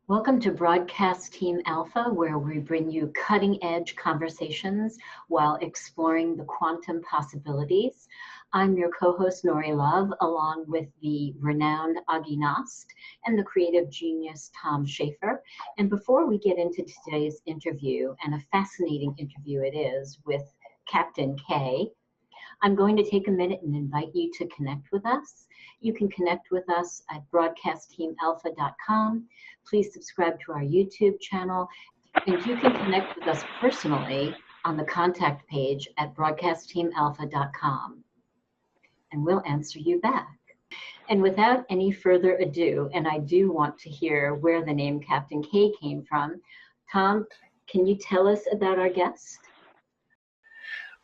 Welcome to Broadcast Team Alpha, where we bring you cutting-edge conversations while exploring the quantum possibilities. I'm your co-host, Nori Love, along with the renowned Agi Nost and the creative genius, Tom Schaefer. And before we get into today's interview, and a fascinating interview it is with Captain K, I'm going to take a minute and invite you to connect with us. You can connect with us at broadcastteamalpha.com. Please subscribe to our YouTube channel, and you can connect with us personally on the contact page at broadcastteamalpha.com, and we'll answer you back. And without any further ado, and I do want to hear where the name Captain K came from, Tom, can you tell us about our guest?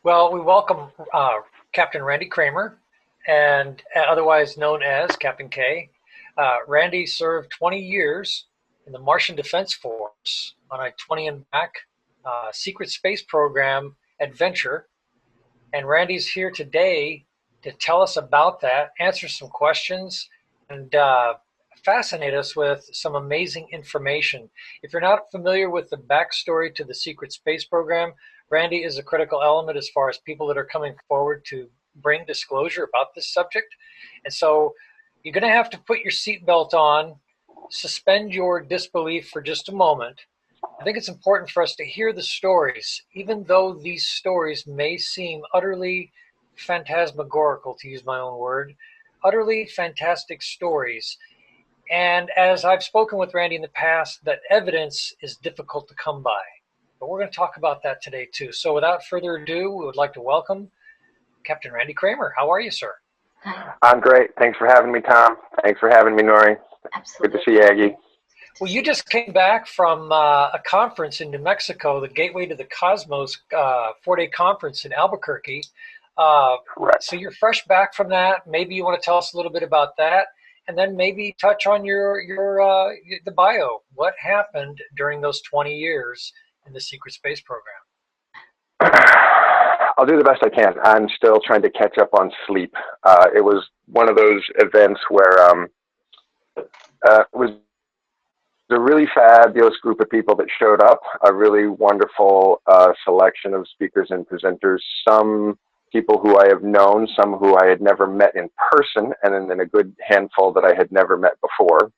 Well, we welcome Captain Randy Cramer, and otherwise known as Captain K. Randy served 20 years in the Martian Defense Force on a 20 and back secret space program adventure. And Randy's here today to tell us about that, answer some questions, and fascinate us with some amazing information. If you're not familiar with the backstory to the secret space program, Randy is a critical element as far as people that are coming forward to bring disclosure about this subject. And so you're going to have to put your seatbelt on, suspend your disbelief for just a moment. I think it's important for us to hear the stories, even though these stories may seem utterly phantasmagorical, to use my own word, utterly fantastic stories. And as I've spoken with Randy in the past, that evidence is difficult to come by. But we're going to talk about that today too. So without further ado, we would like to welcome Captain Randy Cramer. How are you, sir? I'm great. Thanks for having me, Tom. Thanks for having me, Nori. Absolutely. Good to see you, Aggie. Well, you just came back from a conference in New Mexico, the Gateway to the Cosmos 4-day conference in Albuquerque. Correct. So you're fresh back from that. Maybe you want to tell us a little bit about that, and then maybe touch on the bio. What happened during those 20 years in the secret space program? I'll do the best I can. I'm still trying to catch up on sleep. It was one of those events where it was a really fabulous group of people that showed up, a really wonderful selection of speakers and presenters, some people who I have known, some who I had never met in person, and then a good handful that I had never met before.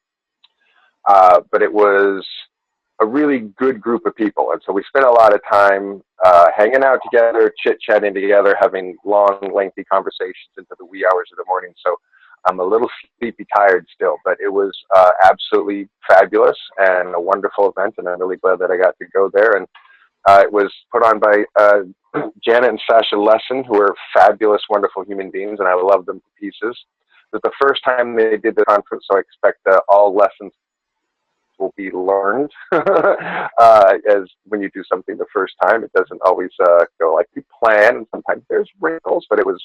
But it was a really good group of people. And so we spent a lot of time hanging out together, chit-chatting together, having long, lengthy conversations into the wee hours of the morning. So I'm a little sleepy tired still, but it was absolutely fabulous and a wonderful event. And I'm really glad that I got to go there. And it was put on by Janet and Sasha Lesson, who are fabulous, wonderful human beings, and I love them to pieces. It was the first time they did the conference, so I expect all lessons will be learned. As when you do something the first time, it doesn't always go like you plan, and sometimes there's wrinkles, but it was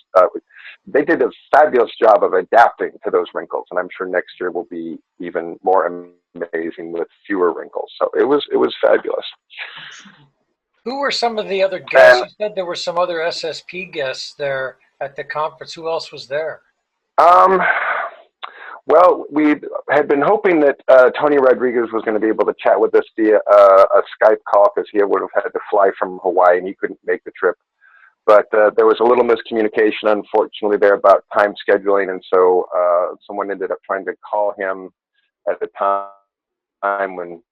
they did a fabulous job of adapting to those wrinkles, and I'm sure next year will be even more amazing with fewer wrinkles. So it was fabulous. Who were some of the other guests? You said there were some other SSP guests there at the conference. Who else was there? Well, we had been hoping that Tony Rodriguez was going to be able to chat with us via a Skype call, because he would have had to fly from Hawaii and he couldn't make the trip. But there was a little miscommunication, unfortunately, there about time scheduling, and so someone ended up trying to call him at the time when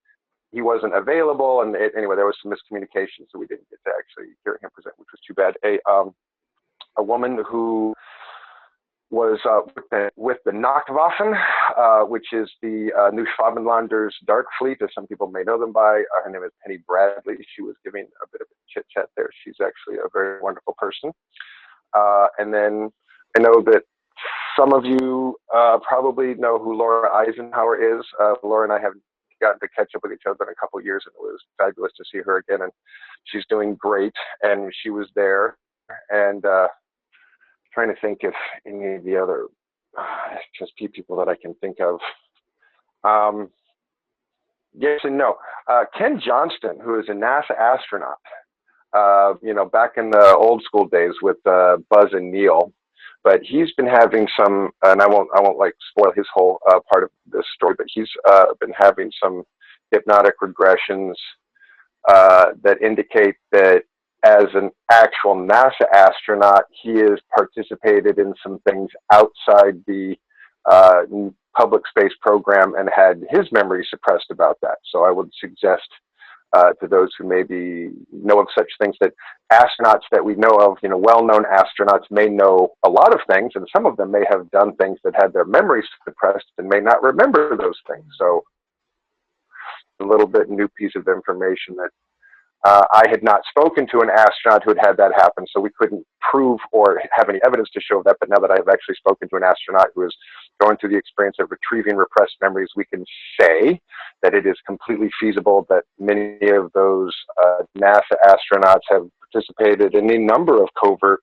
he wasn't available, and anyway, there was some miscommunication, so we didn't get to actually hear him present, which was too bad. A woman who was with the Nachtwaffen, which is the New Schwabenlander's Dark Fleet, as some people may know them by. Her name is Penny Bradley. She was giving a bit of a chit-chat there. She's actually a very wonderful person. And then I know that some of you probably know who Laura Eisenhower is. Laura and I have gotten to catch up with each other in a couple of years, and it was fabulous to see her again. And she's doing great, and she was there. And trying to think if any of the other SSP people that I can think of. Yes and no. Ken Johnston, who is a NASA astronaut, back in the old school days with Buzz and Neil, but he's been having some, and I won't like spoil his whole part of this story, but he's been having some hypnotic regressions that indicate that as an actual NASA astronaut, he has participated in some things outside the public space program and had his memory suppressed about that. So I would suggest to those who maybe know of such things that astronauts that we know of, well-known astronauts may know a lot of things, and some of them may have done things that had their memories suppressed and may not remember those things. So a little bit new piece of information that I had not spoken to an astronaut who had that happen, so we couldn't prove or have any evidence to show that. But now that I've actually spoken to an astronaut who is going through the experience of retrieving repressed memories, we can say that it is completely feasible that many of those NASA astronauts have participated in a number of covert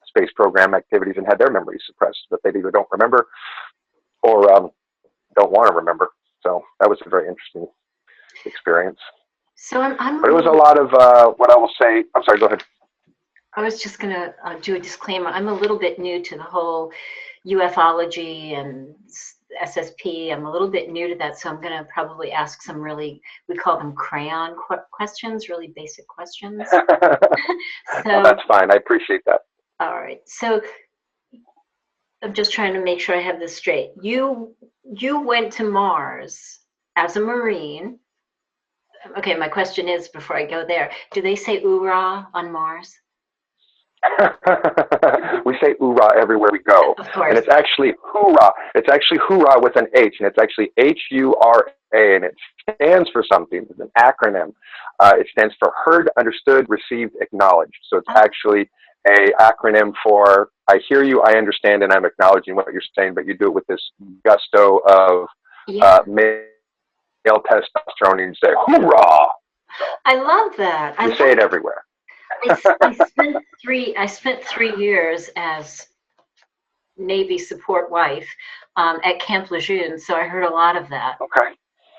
space program activities and had their memories suppressed, but they either don't remember or don't want to remember. So that was a very interesting experience. So but it was a lot of what I will say. I'm sorry, go ahead. I was just going to do a disclaimer. I'm a little bit new to the whole ufology and SSP. I'm a little bit new to that, so I'm going to probably ask some really, we call them crayon questions, really basic questions. So, well, that's fine. I appreciate that. All right. So I'm just trying to make sure I have this straight. You went to Mars as a Marine. Okay, my question is, before I go there, do they say Hoorah on Mars? We say Hoorah everywhere we go. Of course. And it's actually Hoorah. It's actually Hoorah with an H, and it's actually H-U-R-A, and it stands for something. It's an acronym. It stands for Heard, Understood, Received, Acknowledged. So it's actually a acronym for I hear you, I understand, and I'm acknowledging what you're saying, but you do it with this gusto of male testosterone, and you say hoorah. I love that. You say it everywhere. I spent 3 years as Navy support wife at Camp Lejeune, so I heard a lot of that. Okay.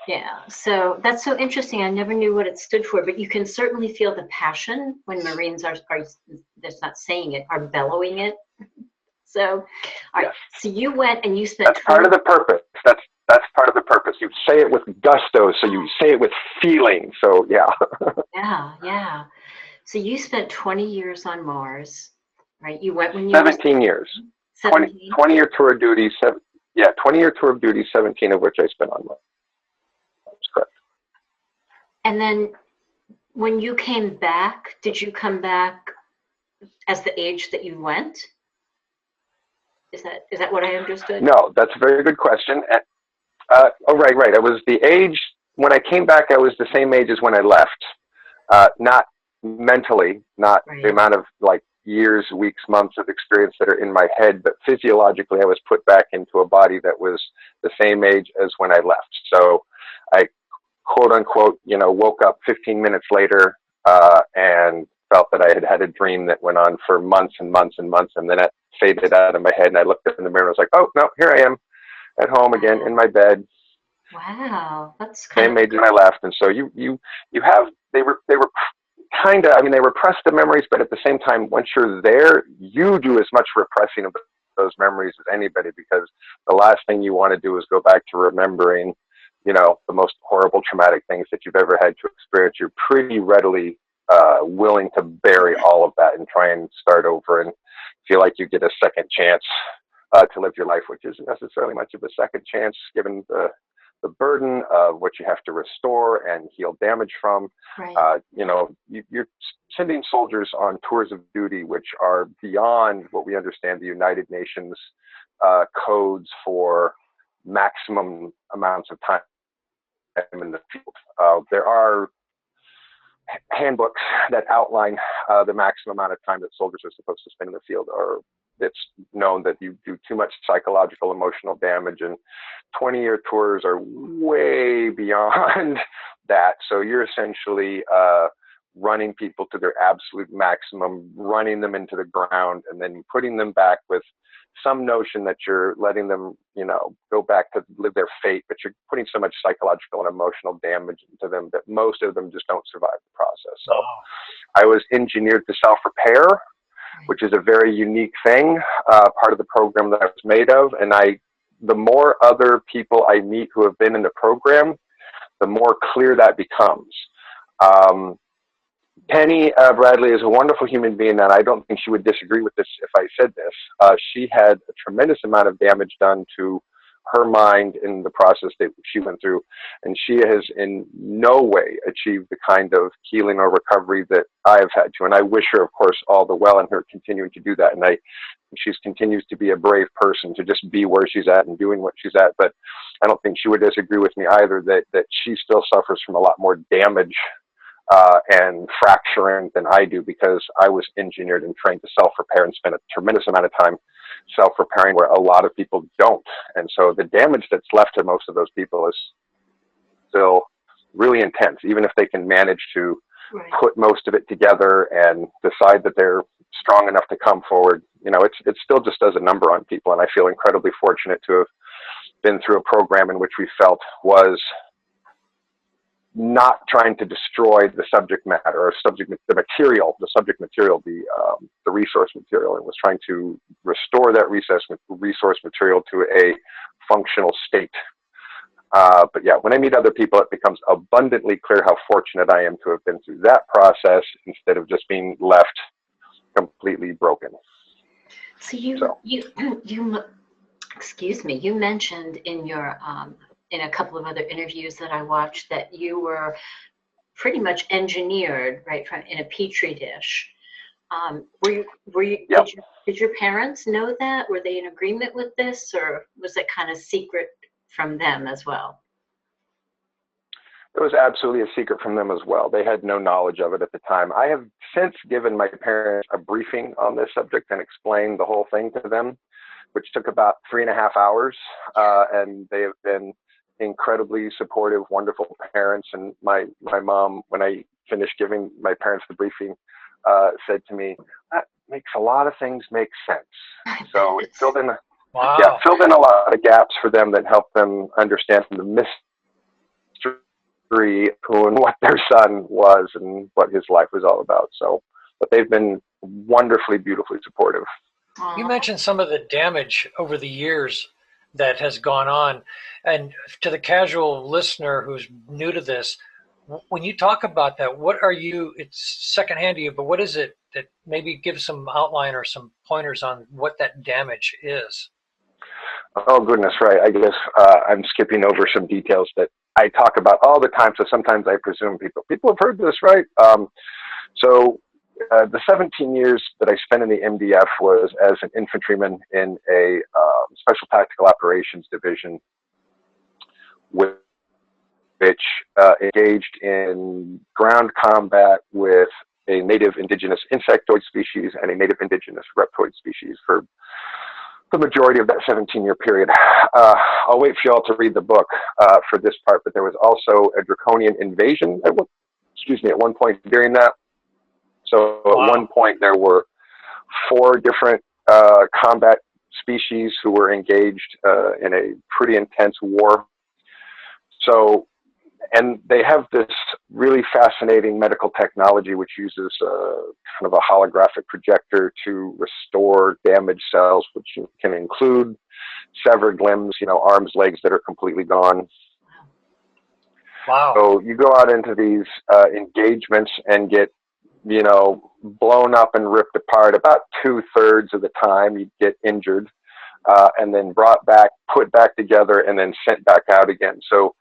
Yeah, so that's so interesting. I never knew what it stood for, but you can certainly feel the passion when Marines are that's not saying it, are bellowing it. So, all right. Yes. So you went and you spent. That's part of the purpose. That's part of the purpose. You say it with gusto, so you say it with feeling. So yeah. Yeah. So you spent 20 years on Mars, right? You went when you 17 years. 17? 20-year tour of duty. 20-year tour of duty. 17 of which I spent on Mars. That's correct. And then when you came back, did you come back as the age that you went? Is that what I understood? No, that's a very good question. Right. I was the age, when I came back, I was the same age as when I left. Not mentally, not right. The amount of like years, weeks, months of experience that are in my head, but physiologically I was put back into a body that was the same age as when I left. So I, quote unquote, woke up 15 minutes later and felt that I had had a dream that went on for months and months and months, and then it faded out of my head, and I looked in the mirror and was like, oh, no, here I am at home again in my bed. Wow, that's same age when I left. And so you have, they were kind of, they repress the memories, but at the same time, once you're there, you do as much repressing of those memories as anybody, because the last thing you want to do is go back to remembering, the most horrible traumatic things that you've ever had to experience. You're pretty readily willing to bury all of that and try and start over and feel like you get a second chance to live your life, which isn't necessarily much of a second chance given the burden of what you have to restore and heal damage from. Right. You're sending soldiers on tours of duty, which are beyond what we understand the United Nations codes for maximum amounts of time in the field. There are handbooks that outline the maximum amount of time that soldiers are supposed to spend in the field, or it's known that you do too much psychological, emotional damage, and 20-year tours are way beyond that. So you're essentially running people to their absolute maximum, running them into the ground, and then putting them back with some notion that you're letting them, go back to live their fate, but you're putting so much psychological and emotional damage into them that most of them just don't survive the process. So I was engineered to self-repair, which is a very unique thing, part of the program that I was made of. And the more other people I meet who have been in the program, the more clear that becomes. Penny Bradley is a wonderful human being, and I don't think she would disagree with this if I said this. She had a tremendous amount of damage done to her mind in the process that she went through, and she has in no way achieved the kind of healing or recovery that I've had to. And I wish her, of course, all the well in her continuing to do that. And she continues to be a brave person to just be where she's at and doing what she's at. But I don't think she would disagree with me either that she still suffers from a lot more damage and fracturing than I do, because I was engineered and trained to self-repair and spent a tremendous amount of time self-repairing where a lot of people don't. And so the damage that's left to most of those people is still really intense, even if they can manage to put most of it together and decide that they're strong enough to come forward. You know, it still just does a number on people. And I feel incredibly fortunate to have been through a program in which we felt was not trying to destroy the subject matter or the subject material, the resource material, and was trying to restore that resource material to a functional state. But yeah, when I meet other people, it becomes abundantly clear how fortunate I am to have been through that process instead of just being left completely broken. So you excuse me, you mentioned in your in a couple of other interviews that I watched that you were pretty much engineered, right, in a petri dish. Were you? Yep. Did your parents know that? Were they in agreement with this, or was it kind of secret from them as well? It was absolutely a secret from them as well. They had no knowledge of it at the time. I have since given my parents a briefing on this subject and explained the whole thing to them, which took about 3.5 hours. And they have been incredibly supportive, wonderful parents. And my mom, when I finished giving my parents the briefing, said to me, "That makes a lot of things make sense." So it filled in, filled in a lot of gaps for them that helped them understand the mystery who and what their son was and what his life was all about. So, but they've been wonderfully, beautifully supportive. You mentioned some of the damage over the years that has gone on. And to the casual listener who's new to this, when you talk about that, what are you, it's secondhand to you, but what is it that maybe give some outline or some pointers on what that damage is? Oh, goodness, right. I guess I'm skipping over some details that I talk about all the time. So sometimes I presume people have heard this, right? The 17 years that I spent in the MDF was as an infantryman in a special tactical operations division, which engaged in ground combat with a native indigenous insectoid species and a native indigenous reptoid species for the majority of that 17-year period. I'll wait for y'all to read the book for this part, but there was also a draconian invasion at one point during that. So at one point there were 4 different combat species who were engaged in a pretty intense war. So, and they have this really fascinating medical technology which uses kind of a holographic projector to restore damaged cells, which can include severed limbs, arms, legs that are completely gone. Wow. So you go out into these engagements and get blown up and ripped apart. About 2/3 of the time you get injured and then brought back, put back together, and then sent back out again. So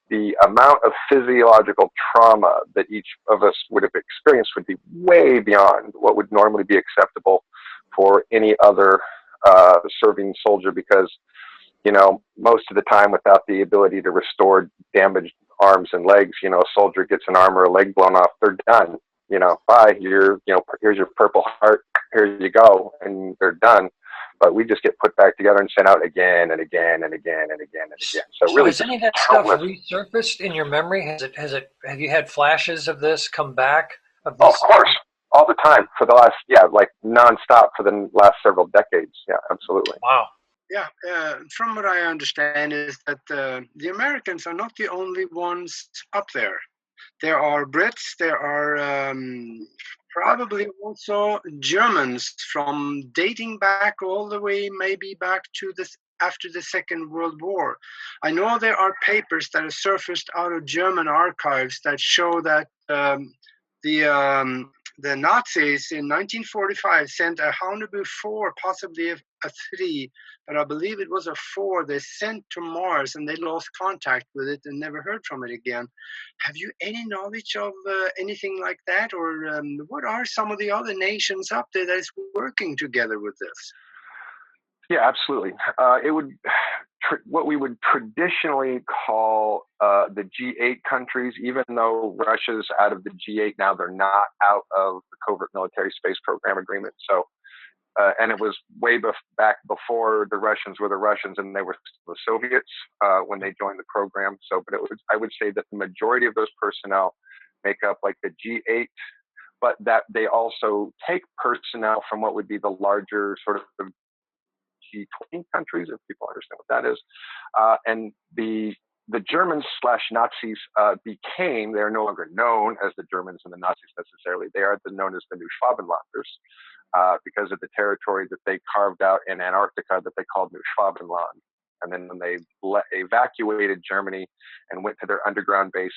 the amount of physiological trauma that each of us would have experienced would be way beyond what would normally be acceptable for any other serving soldier, because most of the time, without the ability to restore damaged arms and legs, a soldier gets an arm or a leg blown off, they're done. Bye, here's your Purple Heart, here you go, and they're done. But we just get put back together and sent out again and again and again and again and again. So really, has any of that stuff resurfaced in your memory? Have you had flashes of this come back? Of course, all the time for the last, nonstop for the last several decades. Yeah, absolutely. Wow. Yeah, from what I understand is that the Americans are not the only ones up there. There are Brits, there are probably also Germans from dating back all the way maybe back to the after the Second World War. I know there are papers that have surfaced out of German archives that show that the Nazis in 1945 sent a Honeybee 4, possibly a 3, but I believe it was a 4 they sent to Mars, and they lost contact with it and never heard from it again. Have you any knowledge of anything like that, or what are some of the other nations up there that is working together with this? Yeah, absolutely. It would what we would traditionally call the G8 countries, even though Russia's out of the G8 now, they're not out of the Covert Military Space Program Agreement. So, and it was way back before the Russians were the Russians and they were the Soviets when they joined the program. So, but I would say that the majority of those personnel make up like the G8, but that they also take personnel from what would be the larger sort of G20 countries, if people understand what that is. And the Germans / Nazis they're no longer known as the Germans and the Nazis necessarily. They are known as the New Schwabenlanders because of the territory that they carved out in Antarctica that they called New Schwabenland. And then when they evacuated Germany and went to their underground base,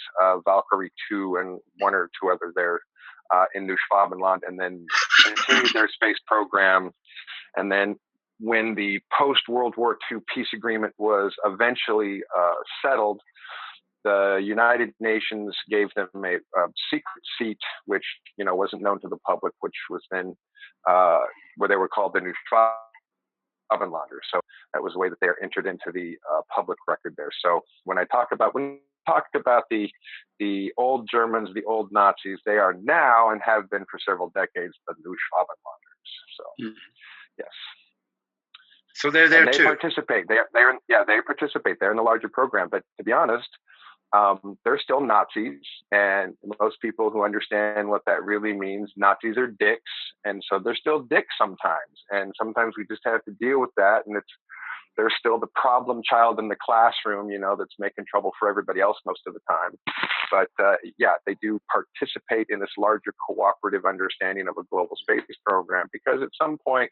Valkyrie 2 and 1 or 2 others there in New Schwabenland, and then continued their space program. And then when the post-World War II peace agreement was eventually settled, the United Nations gave them a secret seat, which wasn't known to the public, which was then where they were called the New Schwabenlanders. So that was the way that they entered into the public record there. So when we talked about the old Germans, the old Nazis, they are now and have been for several decades the New Schwabenlanders. So yes. So they're there too. They participate. They participate. They're in the larger program. But to be honest, they're still Nazis, and most people who understand what that really means, Nazis are dicks, and so they're still dicks sometimes. And sometimes we just have to deal with that. And they're still the problem child in the classroom, that's making trouble for everybody else most of the time. But they do participate in this larger cooperative understanding of a global space program, because at some point,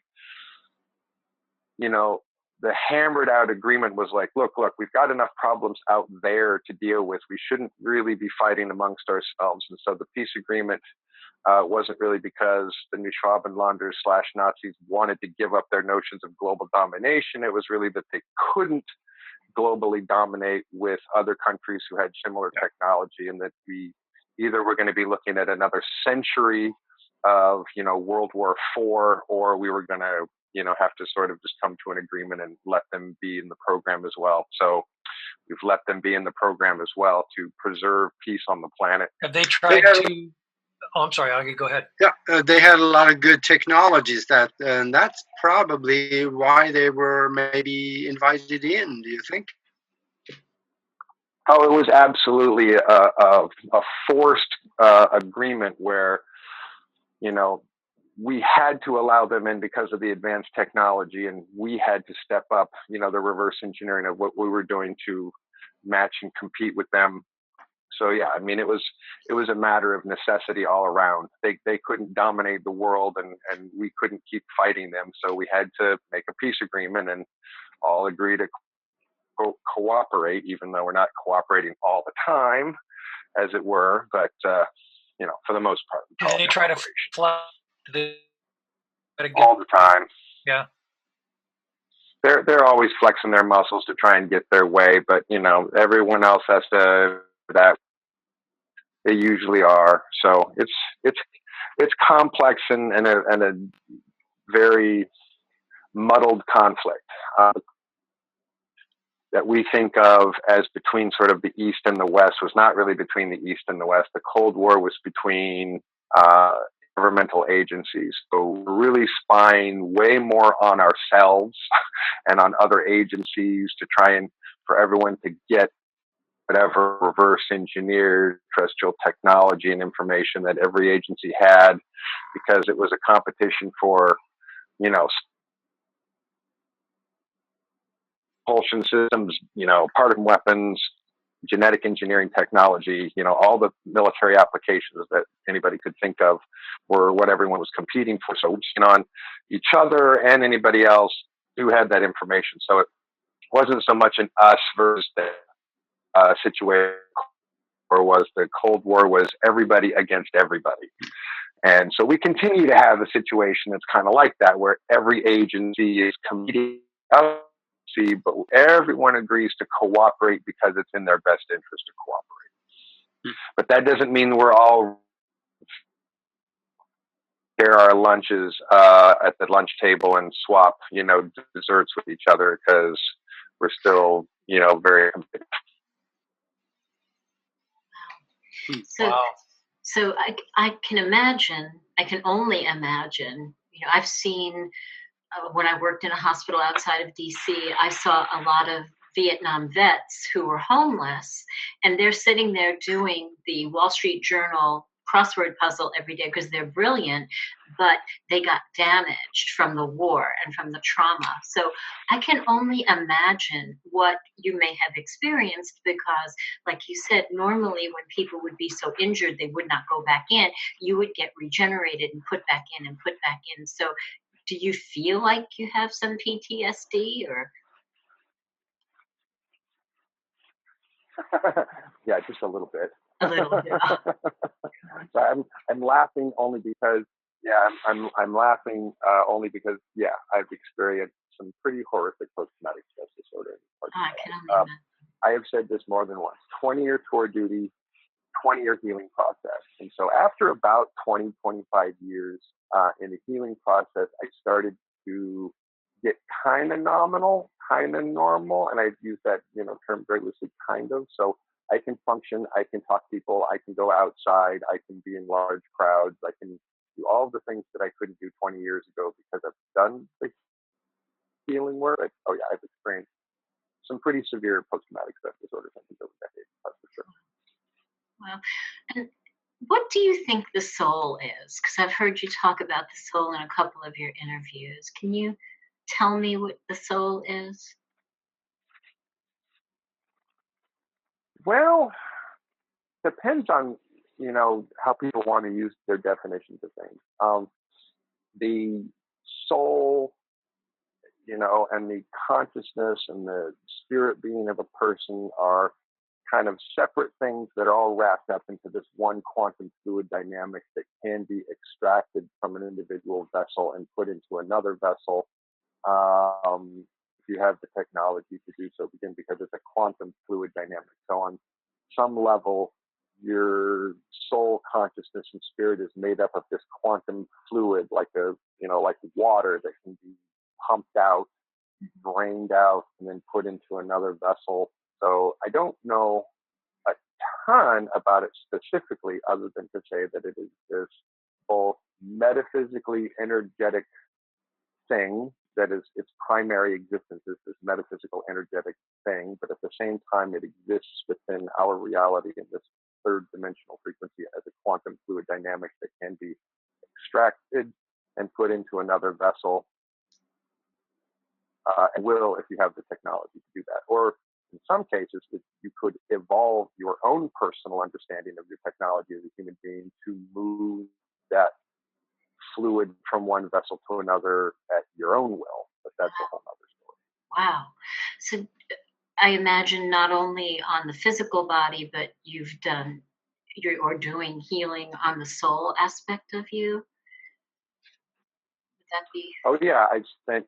the hammered out agreement was like, look, we've got enough problems out there to deal with. We shouldn't really be fighting amongst ourselves. And so the peace agreement wasn't really because the New Schwabenlanders / Nazis wanted to give up their notions of global domination. It was really that they couldn't globally dominate with other countries who had similar technology, and that we either were going to be looking at another century of, World War IV, or we were going to have to sort of just come to an agreement and let them be in the program as well. So we've let them be in the program as well to preserve peace on the planet. Have they tried to? Oh, I'm sorry, Augie, go ahead. Yeah, they had a lot of good technologies and that's probably why they were maybe invited in. Do you think? Oh, it was absolutely a forced agreement where, we had to allow them in because of the advanced technology, and we had to step up, the reverse engineering of what we were doing to match and compete with them. So yeah, I mean, it was a matter of necessity all around. They couldn't dominate the world, and we couldn't keep fighting them. So we had to make a peace agreement and all agree to cooperate, even though we're not cooperating all the time, as it were. But for the most part, and they try to fly all the time. Yeah. They're always flexing their muscles to try and get their way, but everyone else has to that. They usually are. So it's complex and a very muddled conflict that we think of as between sort of the East and the West was not really between the East and the West. The Cold War was between governmental agencies. So we're really spying way more on ourselves and on other agencies to try and for everyone to get whatever reverse engineered terrestrial technology and information that every agency had, because it was a competition for, propulsion systems, particle weapons, genetic engineering technology, all the military applications that anybody could think of were what everyone was competing for. So on each other and anybody else who had that information. So wasn't so much an us versus the situation, or was the Cold War was everybody against everybody. And so we continue to have a situation that's kind of like that, where every agency is competing, but everyone agrees to cooperate because it's in their best interest to cooperate. But that doesn't mean we're all share our lunches at the lunch table and swap, desserts with each other, because we're still, very competitive. So I can only imagine, I've seen, when I worked in a hospital outside of DC, I saw a lot of Vietnam vets who were homeless, and they're sitting there doing the Wall Street Journal crossword puzzle every day because they're brilliant, but they got damaged from the war and from the trauma. So I can only imagine what you may have experienced, because like you said, normally when people would be so injured they would not go back in, you would get regenerated and put back in and put back in. So do you feel like you have some PTSD or? Yeah, just a little bit. A little bit. So I'm laughing only because I'm laughing only because I've experienced some pretty horrific post-traumatic stress disorder. I can only imagine. I have said this more than once: 20-year tour duty, 20-year healing process. And so after about 25 years in the healing process, I started to get kind of nominal, kind of normal, and I use that term very loosely, kind of. So I can function, I can talk to people, I can go outside, I can be in large crowds, I can do all of the things that I couldn't do 20 years ago because I've done the healing work. I've experienced some pretty severe post-traumatic stress disorders, I think, over decades, that's for sure. Wow. And what do you think the soul is? Because I've heard you talk about the soul in a couple of your interviews. Can you tell me what the soul is? Well, depends on, how people want to use their definitions of things. The soul, and the consciousness and the spirit being of a person are kind of separate things that are all wrapped up into this one quantum fluid dynamic that can be extracted from an individual vessel and put into another vessel. If you have the technology to do so, because it's a quantum fluid dynamic. So on some level, your soul, consciousness, and spirit is made up of this quantum fluid, like water that can be pumped out, drained out, and then put into another vessel. So I don't know a ton about it specifically, other than to say that it is this both metaphysically energetic thing that is its primary existence is this metaphysical energetic thing, but at the same time it exists within our reality in this third dimensional frequency as a quantum fluid dynamic that can be extracted and put into another vessel, and will if you have the technology to do that. Or in some cases, you could evolve your own personal understanding of your technology as a human being to move that fluid from one vessel to another at your own will, but that's a whole other story. Wow. So I imagine not only on the physical body, but you're doing healing on the soul aspect of you. Would that be? Oh yeah, I spent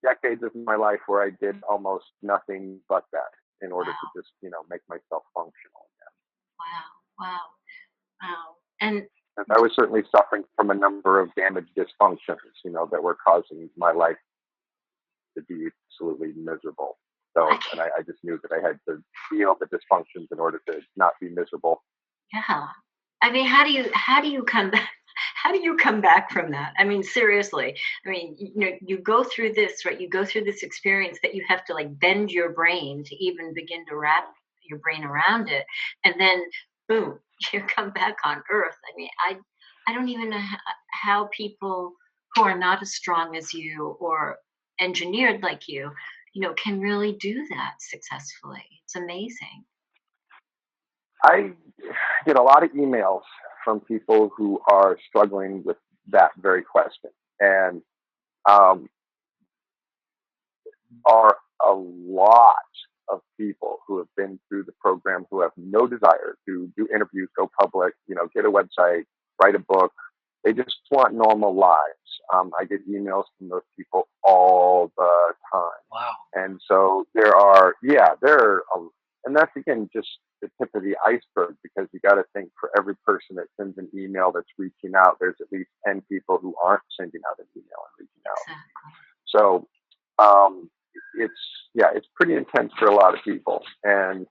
decades of my life where I did almost nothing but that in order to just, make myself functional again. Wow. And I was certainly suffering from a number of damage dysfunctions, that were causing my life to be absolutely miserable. So, and I just knew that I had to feel the dysfunctions in order to not be miserable. Yeah. I mean, how do you come back? How do you come back from that? I mean, seriously. I mean, you go through this, right? You go through this experience that you have to like bend your brain to even begin to wrap your brain around it. And then boom, you come back on Earth. I mean, I don't even know how people who are not as strong as you or engineered like you, can really do that successfully. It's amazing. I get a lot of emails from people who are struggling with that very question, and are a lot of people who have been through the program who have no desire to do interviews, go public, get a website, write a book. They just want normal lives. I get emails from those people all the time. Wow. And so and that's again just the tip of the iceberg, because you got to think for every person that sends an email that's reaching out, there's at least 10 people who aren't sending out an email and reaching out. Exactly. So it's pretty intense for a lot of people. And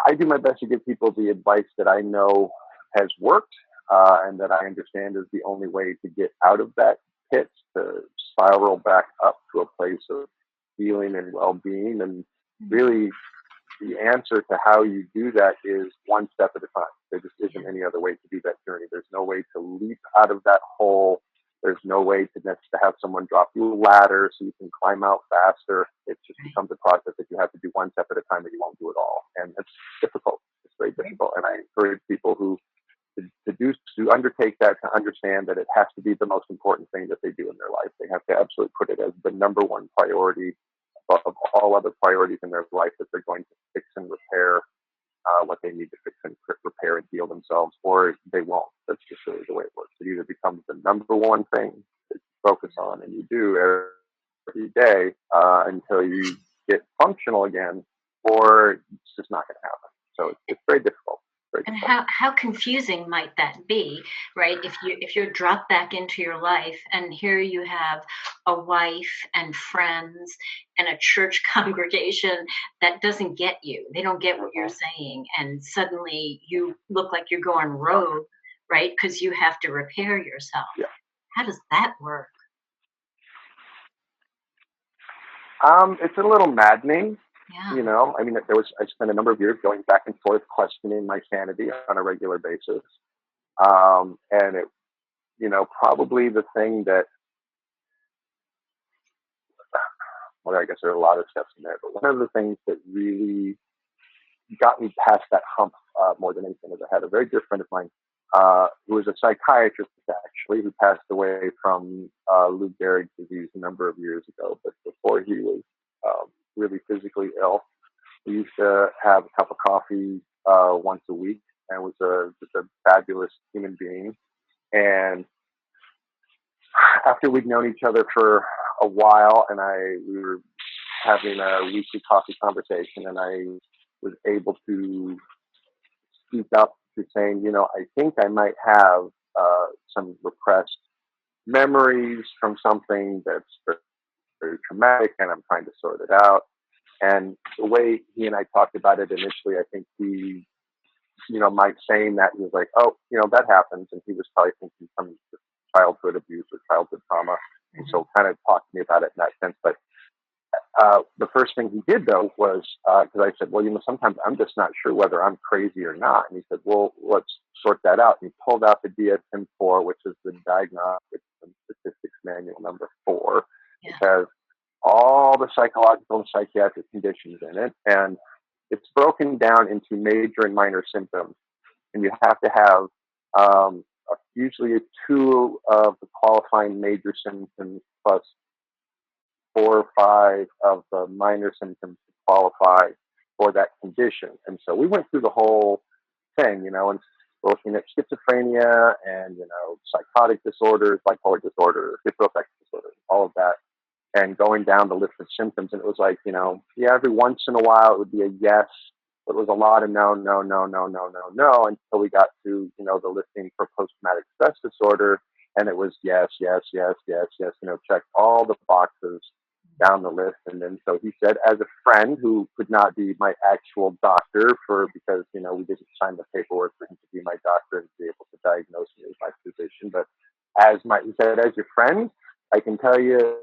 I do my best to give people the advice that I know has worked and that I understand is the only way to get out of that pit, to spiral back up to a place of healing and well-being. And really, the answer to how you do that is one step at a time. There just isn't any other way to do that journey. There's no way to leap out of that hole. There's no way to have someone drop you a ladder so you can climb out faster. It just becomes a process that you have to do one step at a time, and you won't do it all. And it's difficult. It's very difficult. And I encourage people who to undertake that, to understand that it has to be the most important thing that they do in their life. They have to absolutely put it as the number one priority of all other priorities in their life, that they're going to fix and repair what they need to fix and repair and heal themselves, or they won't. That's just really the way it works. It either becomes the number one thing that you focus on and you do every day until you get functional again, or it's just not going to happen. So it's very difficult. And how confusing might that be, right? If you're dropped back into your life, and here you have a wife and friends and a church congregation that doesn't get you. They don't get what you're saying. And suddenly you look like you're going rogue, right? Because you have to repair yourself. Yeah. How does that work? It's a little maddening. Yeah. I spent a number of years going back and forth questioning my sanity on a regular basis. And it, probably the thing that, well, I guess there are a lot of steps in there, but one of the things that really got me past that hump more than anything is I had a very dear friend of mine who was a psychiatrist, actually, who passed away from Lou Gehrig's disease a number of years ago. But before he was really physically ill, we used to have a cup of coffee once a week, and was just a fabulous human being. And after we'd known each other for a while, and we were having a weekly coffee conversation, and I was able to speak up to saying, I think I might have some repressed memories from something that's very, very traumatic, and I'm trying to sort it out. And the way he and I talked about it initially, I think he, my saying that, he was like, oh, that happens. And he was probably thinking some childhood abuse or childhood trauma. And so kind of talked to me about it in that sense. But the first thing he did, though, was, because I said, well, sometimes I'm just not sure whether I'm crazy or not. And he said, well, let's sort that out. And he pulled out the DSM-4, which is the Diagnostic and Statistics Manual number 4, which has all the psychological and psychiatric conditions in it. And it's broken down into major and minor symptoms. And you have to have usually 2 of the qualifying major symptoms plus 4 or 5 of the minor symptoms to qualify for that condition. And so we went through the whole thing, and looking at schizophrenia and, psychotic disorders, bipolar disorder, schizoaffective disorder, all of that, and going down the list of symptoms. And it was like, every once in a while it would be a yes, but it was a lot of no, until we got to, the listing for post-traumatic stress disorder. And it was yes, checked all the boxes down the list. And then so he said, as a friend who could not be my actual doctor because we didn't sign the paperwork for him to be my doctor and be able to diagnose me as my physician, but he said, as your friend, I can tell you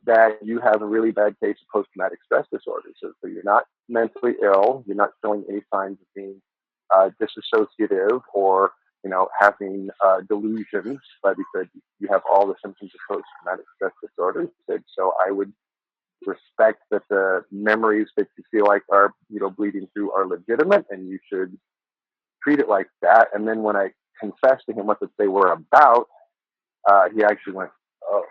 that you have a really bad case of post-traumatic stress disorder. So you're not mentally ill. You're not showing any signs of being disassociative or, having delusions, but he said you have all the symptoms of post-traumatic stress disorder. He said, so I would respect that the memories that you feel like are, bleeding through are legitimate, and you should treat it like that. And then when I confessed to him what they were about, he actually went, oh,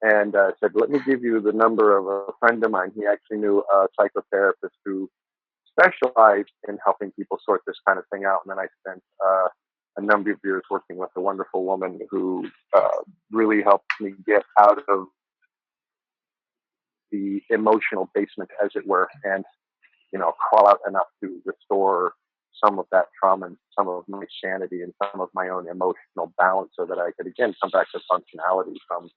and said, let me give you the number of a friend of mine. He actually knew a psychotherapist who specialized in helping people sort this kind of thing out. And then I spent a number of years working with a wonderful woman who really helped me get out of the emotional basement, as it were, and, crawl out enough to restore some of that trauma and some of my sanity and some of my own emotional balance so that I could, again, come back to functionality from,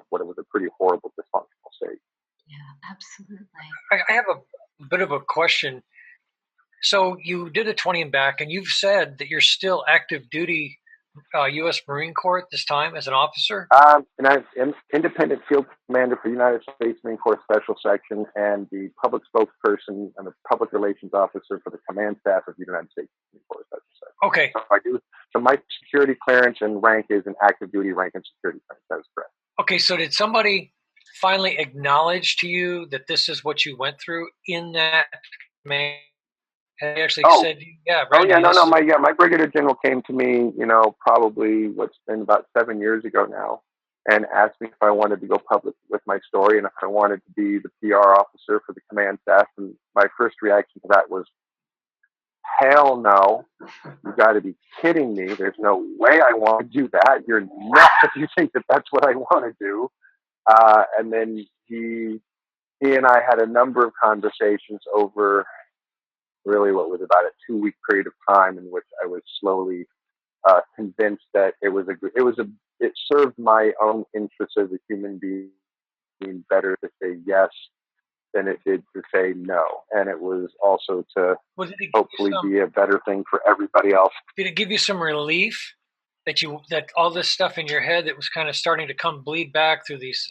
what was a pretty horrible dysfunctional state. Yeah, absolutely. I have a bit of a question. So you did a 20 and back, and you've said that you're still active duty U.S. Marine Corps at this time as an officer? And I'm independent field commander for United States Marine Corps Special Section and the public spokesperson and the public relations officer for the command staff of the United States Marine Corps Special Section. Okay. So I do. So my security clearance and rank is an active duty rank and security clearance. That is correct. Okay. So did somebody finally acknowledge to you that this is what you went through in that command? They actually said, yeah, Randy, my brigadier general came to me, probably what's been about 7 years ago now, and asked me if I wanted to go public with my story and if I wanted to be the PR officer for the command staff. And my first reaction to that was, hell no, you got to be kidding me. There's no way I want to do that. You're nuts if you think that that's what I want to do. And then he and I had a number of conversations over really what was about a 2-week period of time in which I was slowly convinced that it served my own interests as a human being better to say yes than it did to say no. And it was also to hopefully be a better thing for everybody else. Did it give you some relief that all this stuff in your head that was kind of starting to bleed back through these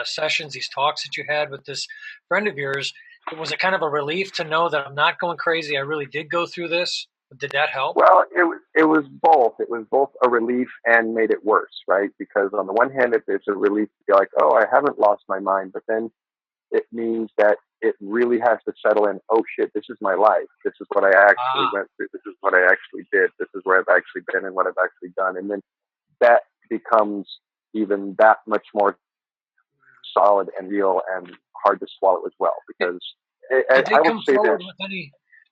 sessions, these talks that you had with this friend of yours? Was it kind of a relief to know that I'm not going crazy? I really did go through this. Did that help? Well, it was both. It was both a relief and made it worse, right? Because on the one hand, it's a relief to be like, oh, I haven't lost my mind. But then it means that it really has to settle in, oh, shit, this is my life. This is what I actually went through. This is what I actually did. This is where I've actually been and what I've actually done. And then that becomes even that much more solid and real and hard to swallow as well, because I would say this: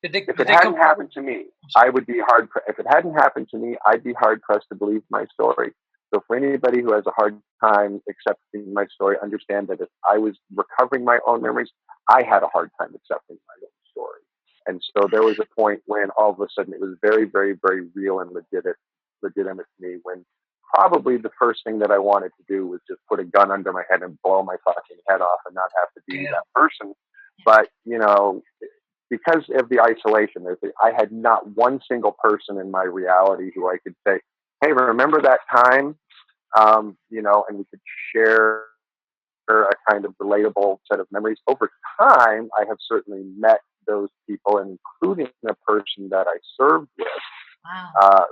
if it hadn't happened to me, I would be hard. If it hadn't happened to me, I'd be hard pressed to believe my story. So for anybody who has a hard time accepting my story, understand that if I was recovering my own memories, I had a hard time accepting my own story. And so there was a point when all of a sudden it was very, very, very real and legitimate to me, when probably the first thing that I wanted to do was just put a gun under my head and blow my fucking head off and not have to be that person. But, because of the isolation, I had not one single person in my reality who I could say, hey, remember that time? And we could share a kind of relatable set of memories. Over time, I have certainly met those people, including a person that I served with,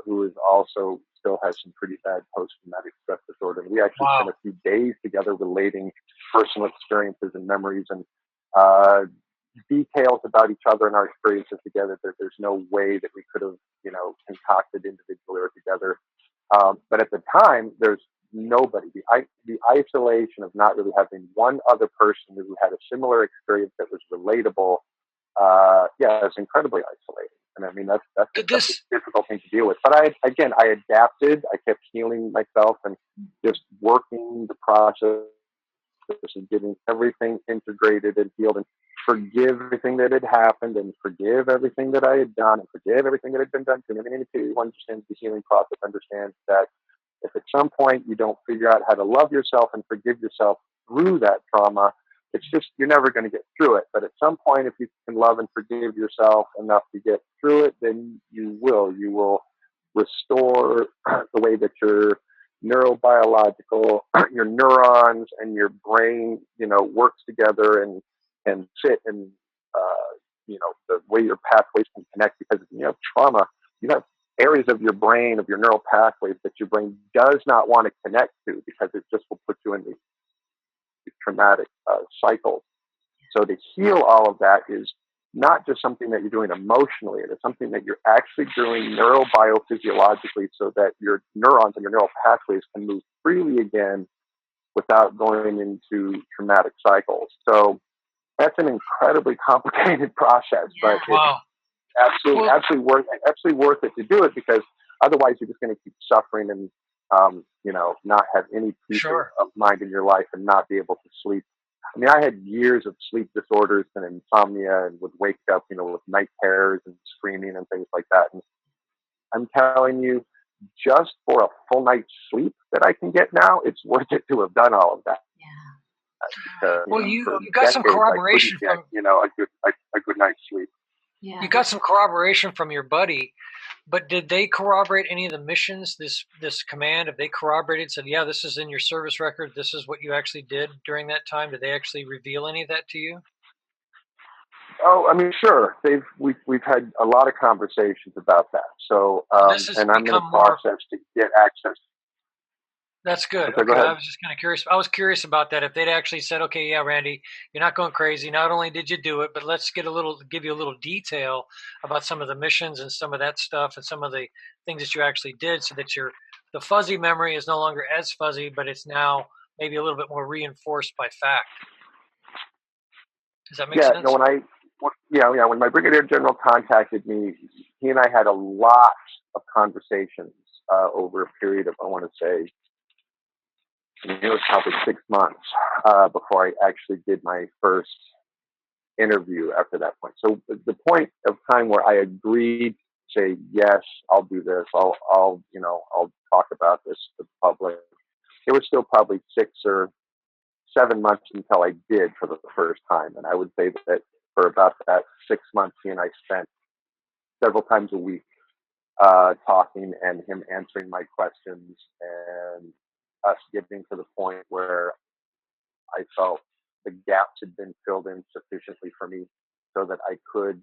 who is also still has some pretty bad post-traumatic stress disorder. We actually spent a few days together relating personal experiences and memories and details about each other and our experiences together that there's no way that we could have, concocted individually or together. But at the time, there's nobody. The isolation of not really having one other person who had a similar experience that was relatable, it's incredibly isolating. And I mean, that's a difficult thing to deal with. But I adapted. I kept healing myself and just working the process and getting everything integrated and healed and forgive everything that had happened and forgive everything that I had done and forgive everything that had been done to me. I mean, anybody who understands the healing process understands that if at some point you don't figure out how to love yourself and forgive yourself through that trauma, it's just, you're never going to get through it. But at some point, if you can love and forgive yourself enough to get through it, then you will restore the way that your neurobiological, your neurons and your brain, works together and fit and, the way your pathways can connect, because you have trauma, you have areas of your brain, of your neural pathways that your brain does not want to connect to because it just will put you in these traumatic cycles. So to heal all of that is not just something that you're doing emotionally, it is something that you're actually doing neurobiophysiologically so that your neurons and your neural pathways can move freely again without going into traumatic cycles. So that's an incredibly complicated process, but Wow. it's absolutely worth it to do it, because otherwise you're just going to keep suffering and, not have any peace of mind in your life and not be able to sleep. I mean, I had years of sleep disorders and insomnia and would wake up, with night terrors and screaming and things like that. And I'm telling you, just for a full night's sleep that I can get now, it's worth it to have done all of that. Yeah. Well, you got some corroboration from a good night's sleep. Yeah. You got some corroboration from your buddy, but did they corroborate any of the missions? This command, have they corroborated? Said, yeah, this is in your service record. This is what you actually did during that time. Did they actually reveal any of that to you? Oh, I mean, sure. We've had a lot of conversations about that. So, and I'm in the process to get access. That's good. Okay, I was just kind of curious. I was curious about that. If they'd actually said, "Okay, yeah, Randy, you're not going crazy. Not only did you do it, but let's give you a little detail about some of the missions and some of that stuff and some of the things that you actually did, so that the fuzzy memory is no longer as fuzzy, but it's now maybe a little bit more reinforced by fact." Does that make sense? No, when my brigadier general contacted me, he and I had a lot of conversations over a period of, I want to say, it was probably 6 months before I actually did my first interview after that point. So the point of time where I agreed to say, yes, I'll do this, I'll talk about this to the public, it was still probably 6 or 7 months until I did for the first time. And I would say that for about that 6 months, he and I spent several times a week talking, and him answering my questions, and us getting to the point where I felt the gaps had been filled in sufficiently for me so that I could,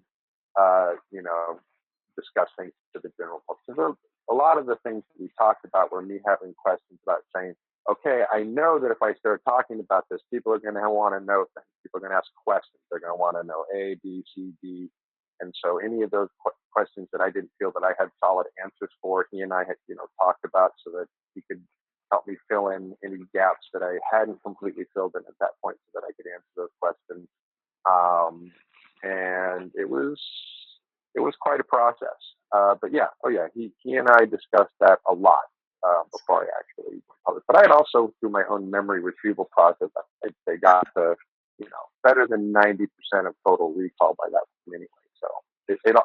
discuss things to the general public. So a lot of the things that we talked about were me having questions about saying, okay, I know that if I start talking about this, people are going to want to know things. People are going to ask questions. They're going to want to know A, B, C, D. And so any of those questions that I didn't feel that I had solid answers for, he and I had, talked about, so that he could help me fill in any gaps that I hadn't completely filled in at that point, so that I could answer those questions. And it was quite a process. But yeah, he and I discussed that a lot before I actually went public. But I had also, through my own memory retrieval process, I'd say got to, better than 90% of total recall by that point anyway. So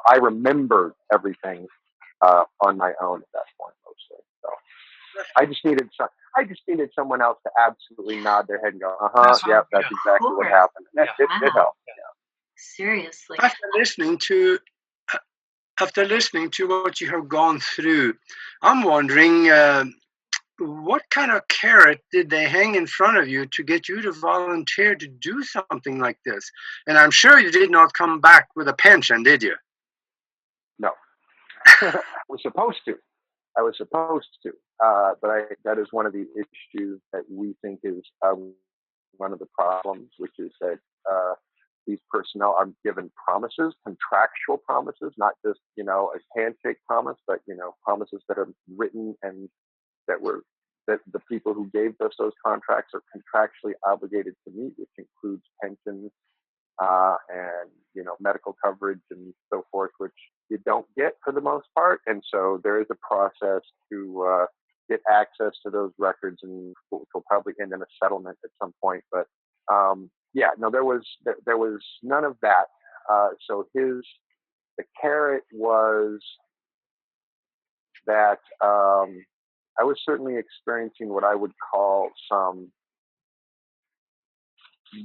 I remembered everything on my own at that point mostly. So I just needed someone else to absolutely nod their head and go, that's exactly what happened. And it helped. Yeah. Seriously. After listening to what you have gone through, I'm wondering, what kind of carrot did they hang in front of you to get you to volunteer to do something like this? And I'm sure you did not come back with a pension, did you? No. I was supposed to. But that is one of the issues that we think is one of the problems, which is that these personnel are given promises, contractual promises, not just, a handshake promise, but, promises that are written and that the people who gave us those contracts are contractually obligated to meet, which includes pensions and, medical coverage and so forth, which you don't get for the most part. And so there is a process to get access to those records, and which will probably end in a settlement at some point. But there was none of that. So the carrot was that I was certainly experiencing what I would call some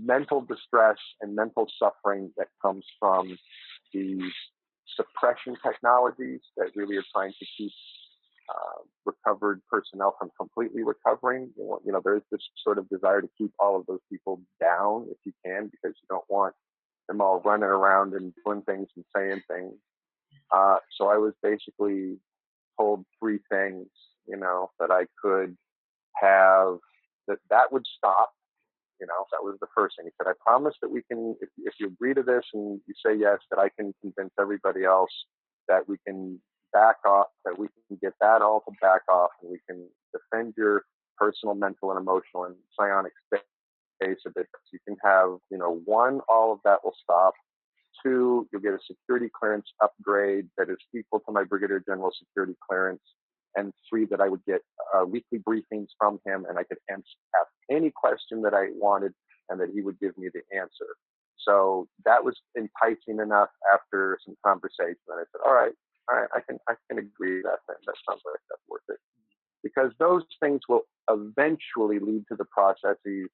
mental distress and mental suffering that comes from these suppression technologies that really are trying to keep recovered personnel from completely recovering. There's this sort of desire to keep all of those people down if you can, because you don't want them all running around and doing things and saying things. So I was basically told 3 things, that I could have, that would stop. That was the first thing. He said, I promise that we can, if you agree to this and you say yes, that I can convince everybody else that we can back off, that we can get that all to back off, and we can defend your personal, mental, and emotional in psionic space a bit. You can have, one, all of that will stop. 2, you'll get a security clearance upgrade that is equal to my Brigadier General security clearance. And 3, that I would get weekly briefings from him, and I could ask any question that I wanted, and that he would give me the answer. So that was enticing enough after some conversation. And I said, all right, I can agree with that. That sounds like that's worth it. Because those things will eventually lead to the processes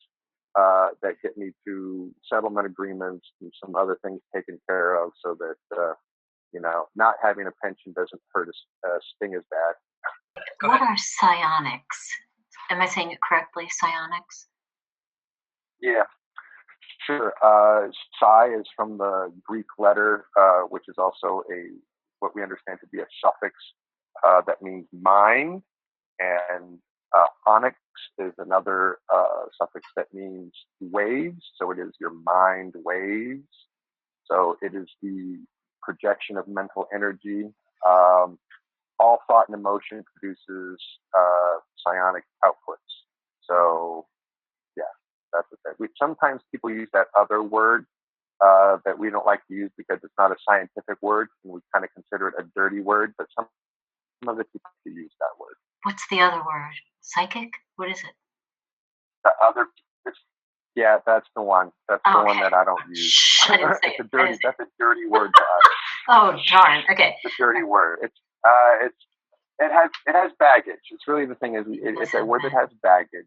that get me to settlement agreements and some other things taken care of, so that not having a pension doesn't hurt a sting as bad. What are psionics? Am I saying it correctly? Psyonix? Yeah, sure. Psi is from the Greek letter, which is also what we understand to be a suffix that means mind, and onyx is another suffix that means waves. So it is your mind waves. So it is the projection of mental energy. All thought and emotion produces psionic outputs. So yeah, that's the thing. Sometimes people use that other word that we don't like to use because it's not a scientific word, and we kind of consider it a dirty word, but some of the people use that word. What's the other word? Psychic? What is it? The other, that's the one. That's the one that I don't use. I didn't say That's a dirty word to us. Oh darn! Okay. It's a dirty word. It has baggage. It's really the thing is it's a word that has baggage.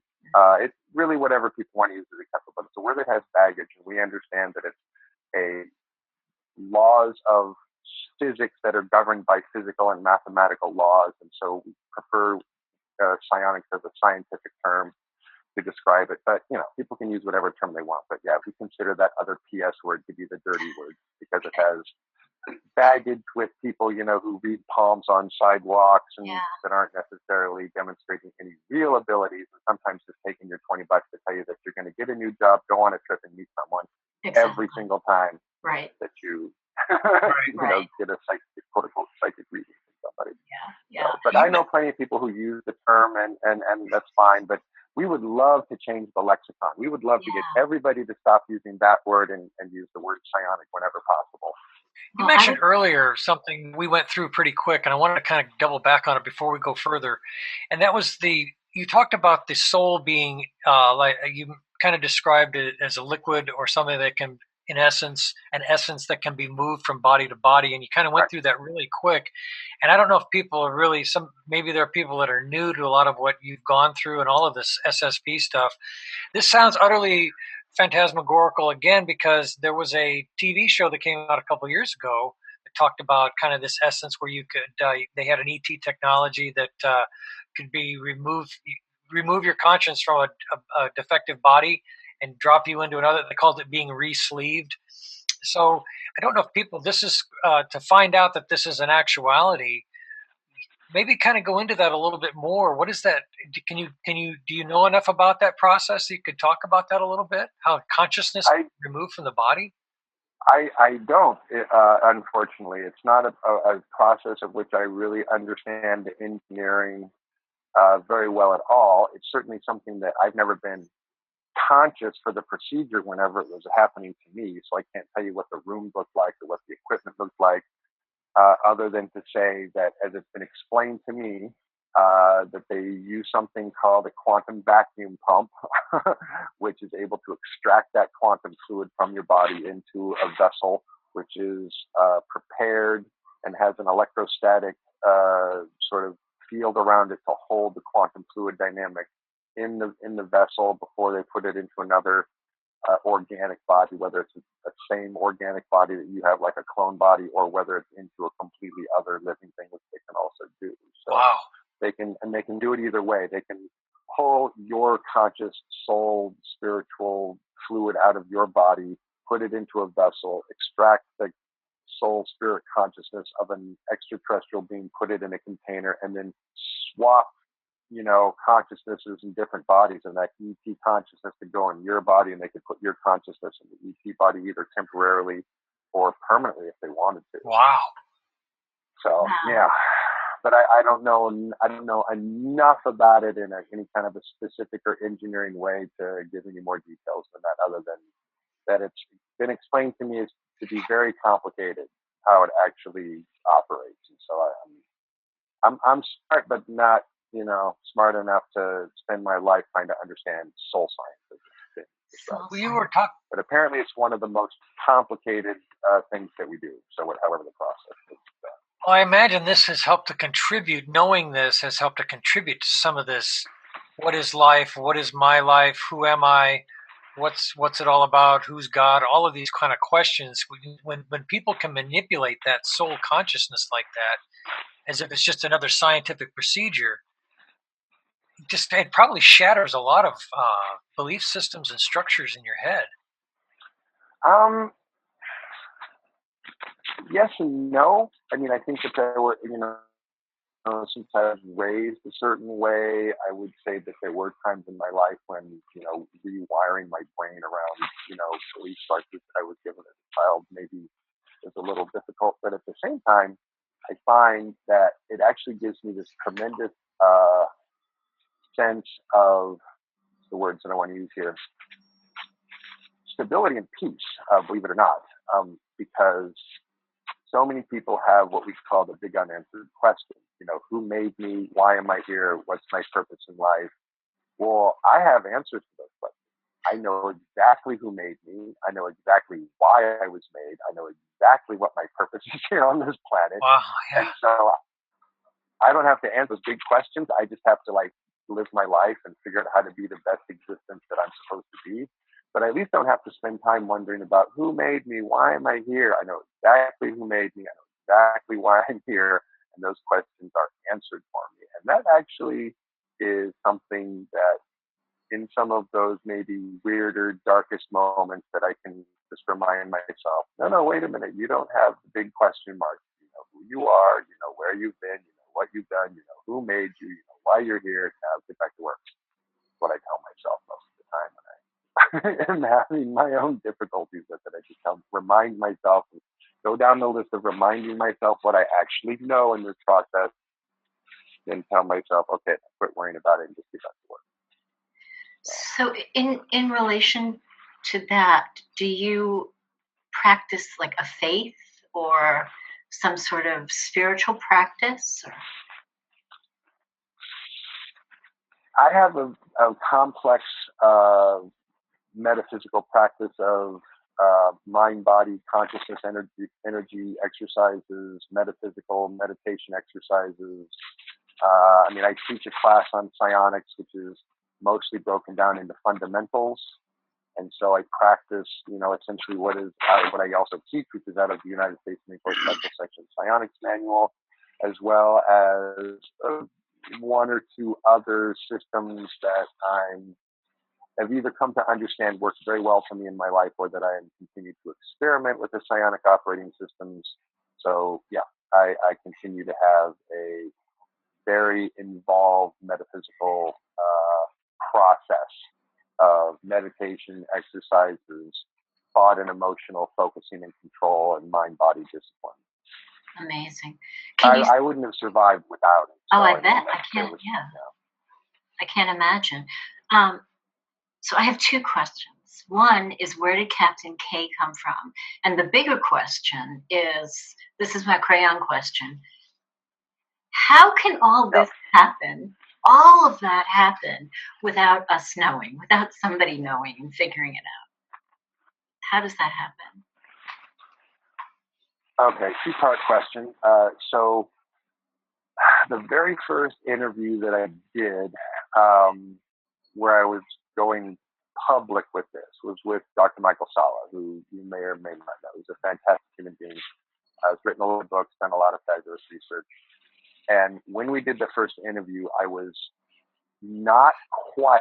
It's really whatever people want to use is acceptable, but it's a word that has baggage, and we understand that it's a laws of physics that are governed by physical and mathematical laws, and so we prefer psionics as a scientific term to describe it. But people can use whatever term they want. But yeah, we consider that other PS word to be the dirty word because it has baggage with people, who read palms on sidewalks and that aren't necessarily demonstrating any real abilities, and sometimes just taking your $20 to tell you that you're going to get a new job, go on a trip, and meet someone every single time that you get a quote-unquote psychic reading from somebody. Yeah. But I know plenty of people who use the term, and that's fine. But we would love to change the lexicon. We would love to get everybody to stop using that word and use the word psionic whenever possible. You mentioned earlier something we went through pretty quick, and I wanted to kind of double back on it before we go further. And that was you talked about the soul being, like you kind of described it as a liquid or something that can, in essence, an essence that can be moved from body to body. And you kind of went through that really quick. And I don't know if people are really, maybe there are people that are new to a lot of what you've gone through and all of this SSP stuff. This sounds utterly phantasmagorical again, because there was a TV show that came out a couple of years ago that talked about kind of this essence where you could, they had an ET technology that could be remove your conscience from a defective body and drop you into another. They called it being re-sleeved. So I don't know if people, this is to find out that this is an actuality. Maybe kind of go into that a little bit more. What is that? Do you know enough about that process that you could talk about that a little bit? How consciousness is removed from the body? I don't, unfortunately. It's not a process of which I really understand the engineering very well at all. It's certainly something that I've never been conscious for the procedure whenever it was happening to me. So I can't tell you what the room looked like or what the equipment looked like. Other than to say that, as it's been explained to me, that they use something called a quantum vacuum pump, which is able to extract that quantum fluid from your body into a vessel, which is prepared and has an electrostatic sort of field around it to hold the quantum fluid dynamic in the vessel before they put it into another organic body, whether it's the same organic body that you have, like a clone body, or whether it's into a completely other living thing, which they can also do. So wow. They can do it either way. They can pull your conscious soul, spiritual fluid out of your body, put it into a vessel, extract the soul, spirit consciousness of an extraterrestrial being, put it in a container, and then swap consciousnesses in different bodies, and that ET consciousness could go in your body, and they could put your consciousness in the ET body either temporarily or permanently if they wanted to. Wow. So, yeah, but I don't know enough about it in any kind of a specific or engineering way to give any more details than that, other than that it's been explained to me as to be very complicated how it actually operates. And so I'm smart, but not smart enough to spend my life trying to understand soul science. Well, you were talking, but apparently it's one of the most complicated things that we do. So however the process is. Well, I imagine this has helped to contribute. Knowing this has helped to contribute to some of this. What is life? What is my life? Who am I? What's it all about? Who's God? All of these kind of questions. When people can manipulate that soul consciousness like that, as if it's just another scientific procedure, it probably shatters a lot of belief systems and structures in your head. Yes and no. I mean, I think that there were, since I was raised a certain way, I would say that there were times in my life when, rewiring my brain around, belief structures that I was given as a child maybe was a little difficult. But at the same time, I find that it actually gives me this tremendous sense of the words that I want to use here, stability and peace, believe it or not, because so many people have what we call the big unanswered question. Who made me? Why am I here? What's my purpose in life? Well, I have answers to those questions. I know exactly who made me. I know exactly why I was made. I know exactly what my purpose is here on this planet. Wow, yeah. And so I don't have to answer those big questions. I just have to live my life and figure out how to be the best existence that I'm supposed to be. But I at least don't have to spend time wondering about who made me, why am I here? I know exactly who made me. I know exactly why I'm here. And those questions are answered for me. And that actually is something that in some of those maybe weirder, darkest moments that I can just remind myself, no, wait a minute. You don't have the big question marks. You know who you are. You know where you've been. You know what you've done. You know who made you. You know why you're here. Now get back to work. That's what I tell myself most of the time when I am having my own difficulties with it. I just remind myself, go down the list of reminding myself what I actually know in this process, then tell myself, okay, quit worrying about it and just get back to work. So in relation to that, do you practice like a faith or some sort of spiritual practice? I have a complex metaphysical practice of mind, body, consciousness, energy exercises, metaphysical meditation exercises. I teach a class on Psyonix, which is mostly broken down into fundamentals. And so I practice, essentially what I also teach, which is out of the United States Marine Corps Special Section Psyonix Manual, as well as one or two other systems that have either come to understand work very well for me in my life, or that I continue to experiment with the psionic operating systems. So yeah, I continue to have a very involved metaphysical process of meditation, exercises, thought and emotional focusing and control, and mind-body discipline. Amazing. I wouldn't have survived without it. So I bet. I can't. I can't imagine. So I have two questions. One is, where did Captain K come from? And the bigger question is, this is my crayon question. How can all this happen? All of that happen without us knowing, without somebody knowing and figuring it out? How does that happen? Okay, two-part question. So the very first interview that I did, where I was going public with this, was with Dr. Michael Sala, who you may or may not know. He's a fantastic human being. He's written a lot of books, done a lot of fabulous research. And when we did the first interview, I was not quite,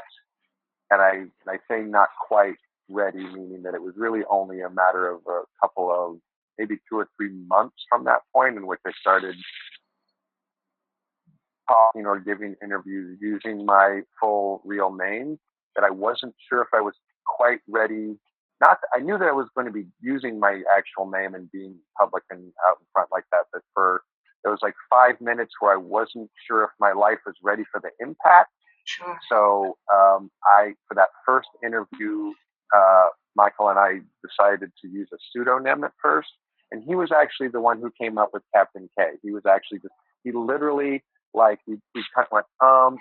and I say not quite ready, meaning that it was really only a matter of a couple of, maybe 2 or 3 months from that point in which I started talking or giving interviews using my full real name, that I wasn't sure if I was quite ready. I knew that I was going to be using my actual name and being public and out in front like that, but for was like 5 minutes where I wasn't sure if my life was ready for the impact. Sure. So for that first interview, Michael and I decided to use a pseudonym at first. And he was actually the one who came up with Captain K. He was actually he literally, like, he kind of went,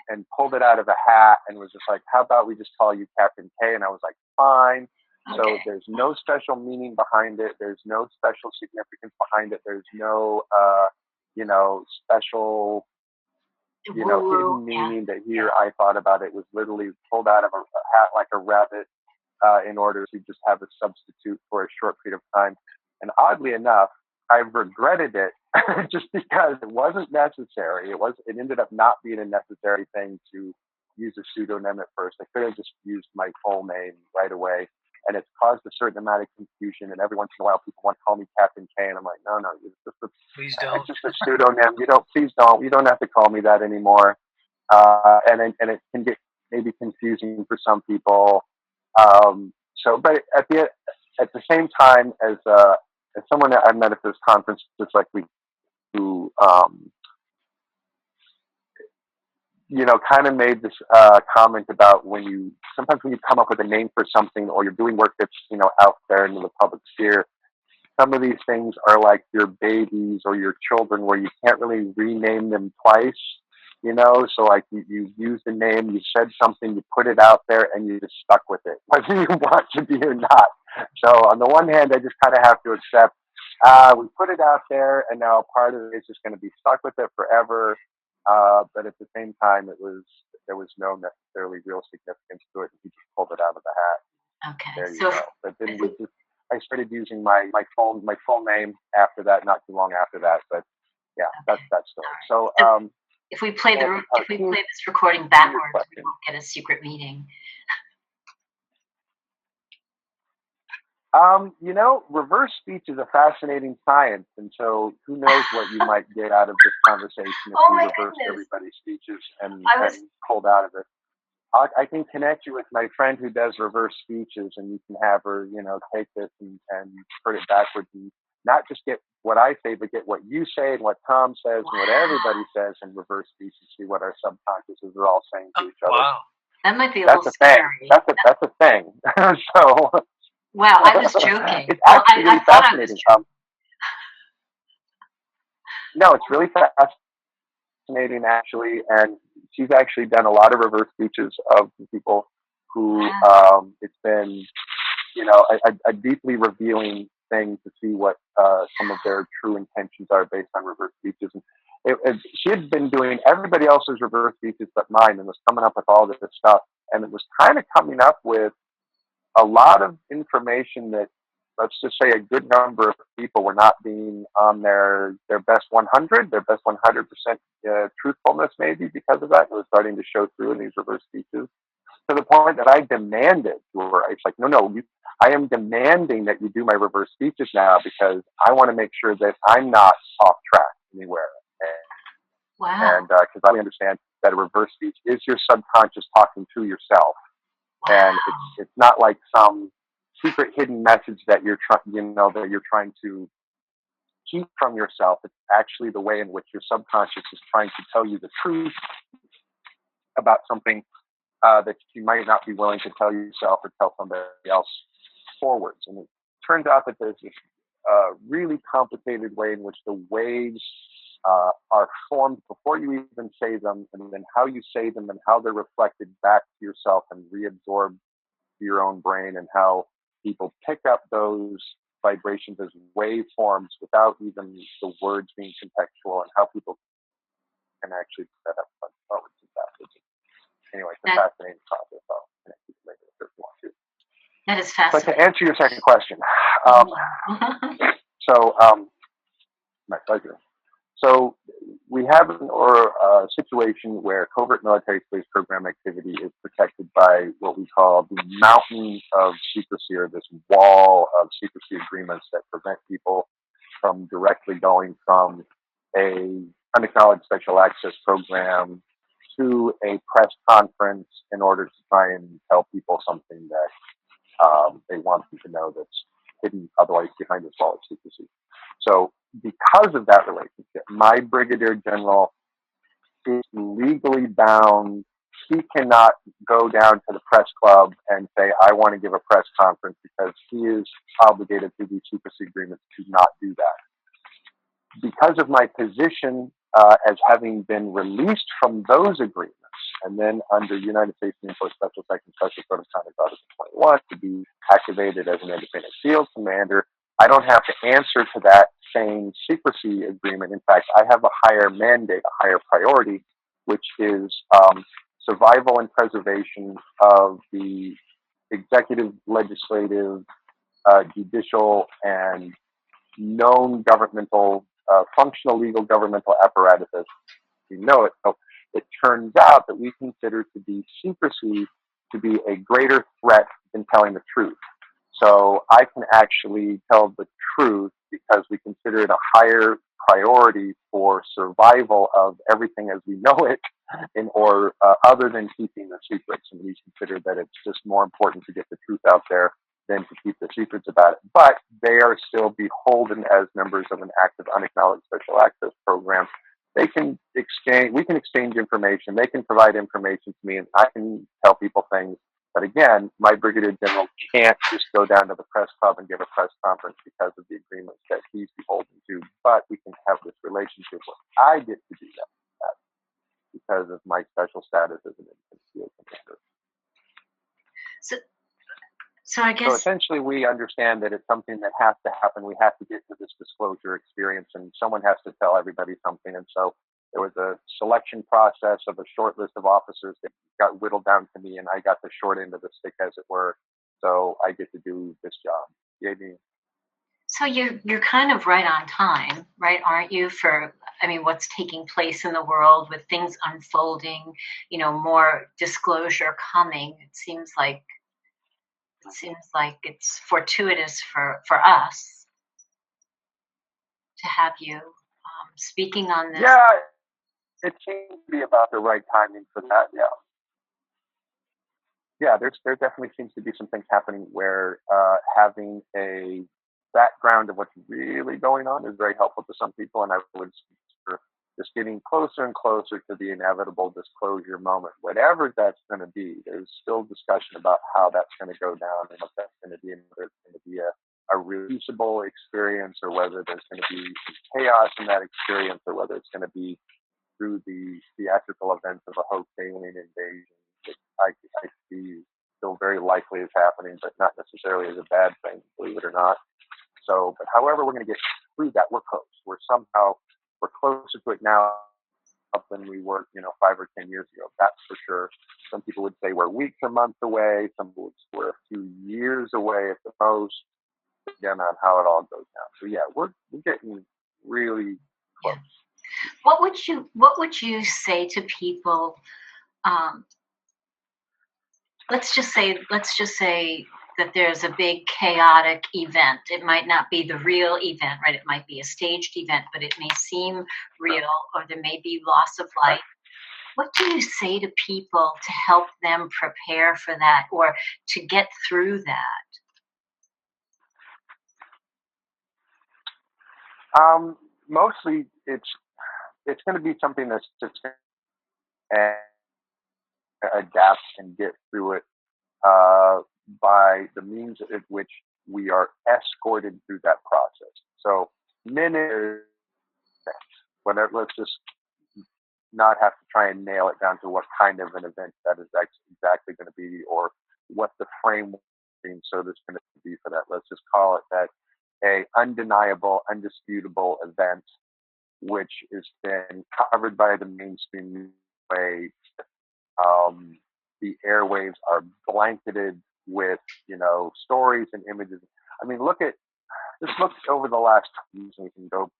and pulled it out of a hat and was just like, how about we just call you Captain K? And I was like, fine. Okay. So there's no special meaning behind it. There's no special significance behind it. There's no, special, hidden meaning that here I thought about. It was literally pulled out of a hat like a rabbit in order to just have a substitute for a short period of time. And oddly enough, I regretted it just because it wasn't necessary. It ended up not being a necessary thing to use a pseudonym at first. I could have just used my full name right away. And it's caused a certain amount of confusion. And every once in a while, people want to call me Captain K, and I'm like, no, please don't. It's just a pseudonym. Please don't. You don't have to call me that anymore. And it can get maybe confusing for some people. But at the same time, as someone that I met at this conference just like we, who kind of made this comment about sometimes when you come up with a name for something, or you're doing work that's out there in the public sphere, some of these things are like your babies or your children, where you can't really rename them twice. So like you use the name, you said something, you put it out there, and you just stuck with it, whether you want to be or not. So on the one hand, I just kind of have to accept we put it out there, and now part of it is just going to be stuck with it forever. But at the same time, there was no necessarily real significance to it. He just pulled it out of the hat. Okay. There you go. But then I started using my full name after that, not too long after that. But yeah, okay. That's that story. So if we play this recording backwards, we won't get a secret meaning. Reverse speech is a fascinating science, and so who knows what you might get out of this conversation if you reversed everybody's speeches and pulled out of it. I can connect you with my friend who does reverse speeches, and you can have her, take this and put it backwards, and not just get what I say, but get what you say and what Tom says and what everybody says in reverse speech, and see what our subconsciouses are all saying to each other. Wow, that might be a little scary. That's a thing. So. Wow, I was joking. It's actually really fascinating. No, it's really fascinating, actually. And she's actually done a lot of reverse speeches of people who it's been, a deeply revealing thing to see what some of their true intentions are based on reverse speeches. And she had been doing everybody else's reverse speeches but mine, and was coming up with all this stuff. And it was kind of coming up with a lot of information that, let's just say, a good number of people were not being on their best 100, their best 100% truthfulness, maybe because of that. It was starting to show through in these reverse speeches, to the point that I demanded to her. It's like, no, I am demanding that you do my reverse speeches now, because I want to make sure that I'm not off track anywhere. Wow. And because I understand that a reverse speech is your subconscious talking to yourself. And it's not like some secret hidden message that you're trying to keep from yourself. It's actually the way in which your subconscious is trying to tell you the truth about something that you might not be willing to tell yourself or tell somebody else forwards. And it turns out that there's this really complicated way in which the waves are formed before you even say them, and then how you say them and how they're reflected back to yourself and reabsorbed to your own brain, and how people pick up those vibrations as waveforms without even the words being contextual, and how people can actually set up forwards and backwards. Anyway, it's a fascinating process. I'll connect you later if you want to. That is fascinating. But to answer your second question, my pleasure. So we have a situation where covert military space program activity is protected by what we call the mountain of secrecy, or this wall of secrecy agreements that prevent people from directly going from a unacknowledged special access program to a press conference in order to try and tell people something that they want them to know that's hidden otherwise behind this wall of secrecy. So because of that relationship, my brigadier general is legally bound. He cannot go down to the press club and say, I want to give a press conference, because he is obligated through these secrecy agreements to not do that. Because of my position as having been released from those agreements, and then under United States Marine Corps Special Section Special Code of Conduct Article 21 to be activated as an independent SEAL commander, I don't have to answer to that same secrecy agreement. In fact, I have a higher mandate, a higher priority, which is survival and preservation of the executive, legislative, judicial, and known governmental, functional legal governmental apparatuses. We know it. So it turns out that we consider to be secrecy to be a greater threat than telling the truth. So I can actually tell the truth because we consider it a higher priority for survival of everything as we know it, or other than keeping the secrets. And we consider that it's just more important to get the truth out there than to keep the secrets about it. But they are still beholden as members of an active unacknowledged special access program. They can exchange, we can exchange information. They can provide information to me, and I can tell people things. But again, my brigadier general can't just go down to the press club and give a press conference because of the agreements that he's beholden to. But we can have this relationship where I get to do that because of my special status as an infant SEAL commander. So I guess. So essentially, we understand that it's something that has to happen. We have to get to this disclosure experience, and someone has to tell everybody something. And so there was a selection process of a short list of officers that got whittled down to me, and I got the short end of the stick, as it were. So I get to do this job. Maybe. So you're kind of right on time, right? Aren't you? For what's taking place in the world with things unfolding, more disclosure coming. It seems like it's fortuitous for us to have you speaking on this. Yeah, it seems to be about the right timing for that. Yeah, there definitely seems to be some things happening where having a background of what's really going on is very helpful to some people, and I would for just getting closer and closer to the inevitable disclosure moment, whatever that's going to be. There's still discussion about how that's going to go down and what that's going to be, and whether it's going to be a releasable experience, or whether there's going to be some chaos in that experience, or whether it's going to be through the theatrical events of a Hope alien invasion, which I see still very likely is happening, but not necessarily as a bad thing, believe it or not. So, but however we're going to get through that, we're close. We're closer to it now than we were, 5 or 10 years ago. That's for sure. Some people would say we're weeks or months away. Some people would say we're a few years away at the most, again, on how it all goes down. So yeah, we're getting really close. What would you say to people? Let's just say that there's a big chaotic event. It might not be the real event, right? It might be a staged event, but it may seem real, or there may be loss of life. What do you say to people to help them prepare for that, or to get through that? Mostly it's going to be something that's just going to adapt and get through it by the means at which we are escorted through that process. So let's just not have to try and nail it down to what kind of an event that is exactly going to be, or what the framework so that's going to be for that. Let's just call it that a undeniable, undisputable event, which has been covered by the mainstream way. The airwaves are blanketed with, stories and images. Look over the last 2 years, and we can go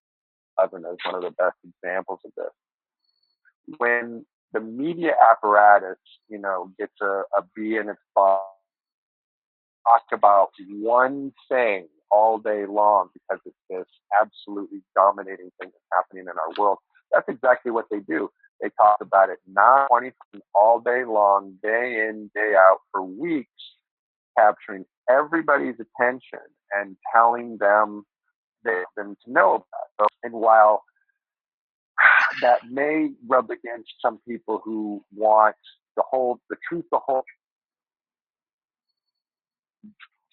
Evan as one of the best examples of this. When the media apparatus, gets a bee in its bonnet, talk about one thing all day long because it's this absolutely dominating thing that's happening in our world. That's exactly what they do. They talk about it 9/24 all day long, day in, day out, for weeks, capturing everybody's attention and telling them to know about it. And while that may rub against some people who want the truth,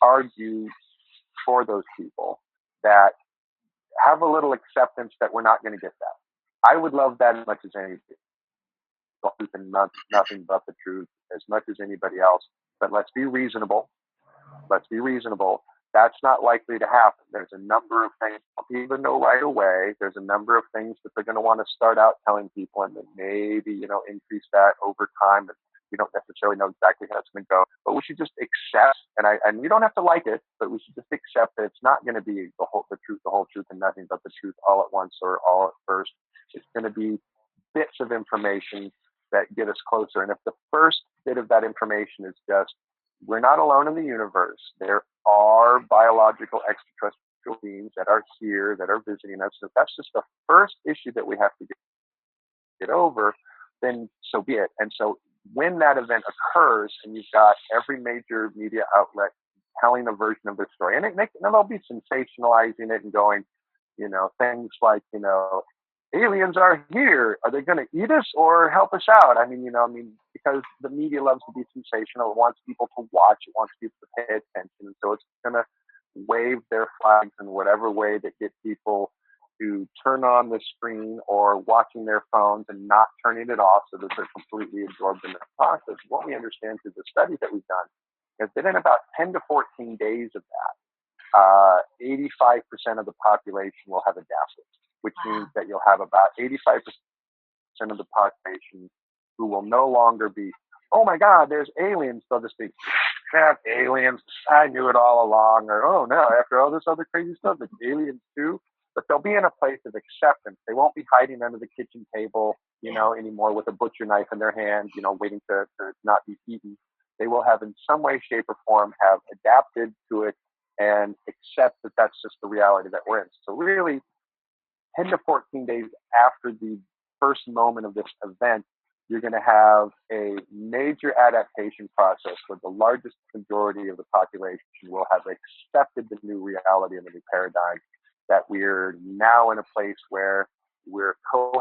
argue for those people that have a little acceptance that we're not going to get that. I would love that as much as anybody. And nothing but the truth as much as anybody else. But let's be reasonable. That's not likely to happen. There's a number of things people know right away. There's a number of things that they're going to want to start out telling people, and then maybe, increase that over time. And we don't necessarily know exactly how it's going to go. But we should just accept, and we don't have to like it, but we should just accept that it's not going to be the truth, the whole truth, and nothing but the truth all at once or all at first. It's going to be bits of information that get us closer. And if the first bit of that information is just, we're not alone in the universe. There are biological extraterrestrial beings that are here, that are visiting us. If that's just the first issue that we have to get over, then so be it. And so when that event occurs and you've got every major media outlet telling a version of their story, and they'll be sensationalizing it and going, things like, aliens are here. Are they going to eat us or help us out? Because the media loves to be sensational. It wants people to watch. It wants people to pay attention. And so it's going to wave their flags in whatever way that get people to turn on the screen or watching their phones and not turning it off so that they're completely absorbed in the process. What we understand through the studies that we've done is that in about 10 to 14 days of that, 85% of the population will have adapted, which means that you'll have about 85% of the population who will no longer be, oh my God, there's aliens. They'll just be, aliens, I knew it all along. Or, oh no, after all this other crazy stuff, it's aliens too. But they'll be in a place of acceptance. They won't be hiding under the kitchen table, anymore with a butcher knife in their hand, waiting to not be eaten. They will have in some way, shape, or form have adapted to it and accept that that's just the reality that we're in. So really, 10 to 14 days after the first moment of this event, you're going to have a major adaptation process where the largest majority of the population will have accepted the new reality and the new paradigm, that we're now in a place where we're cohabitating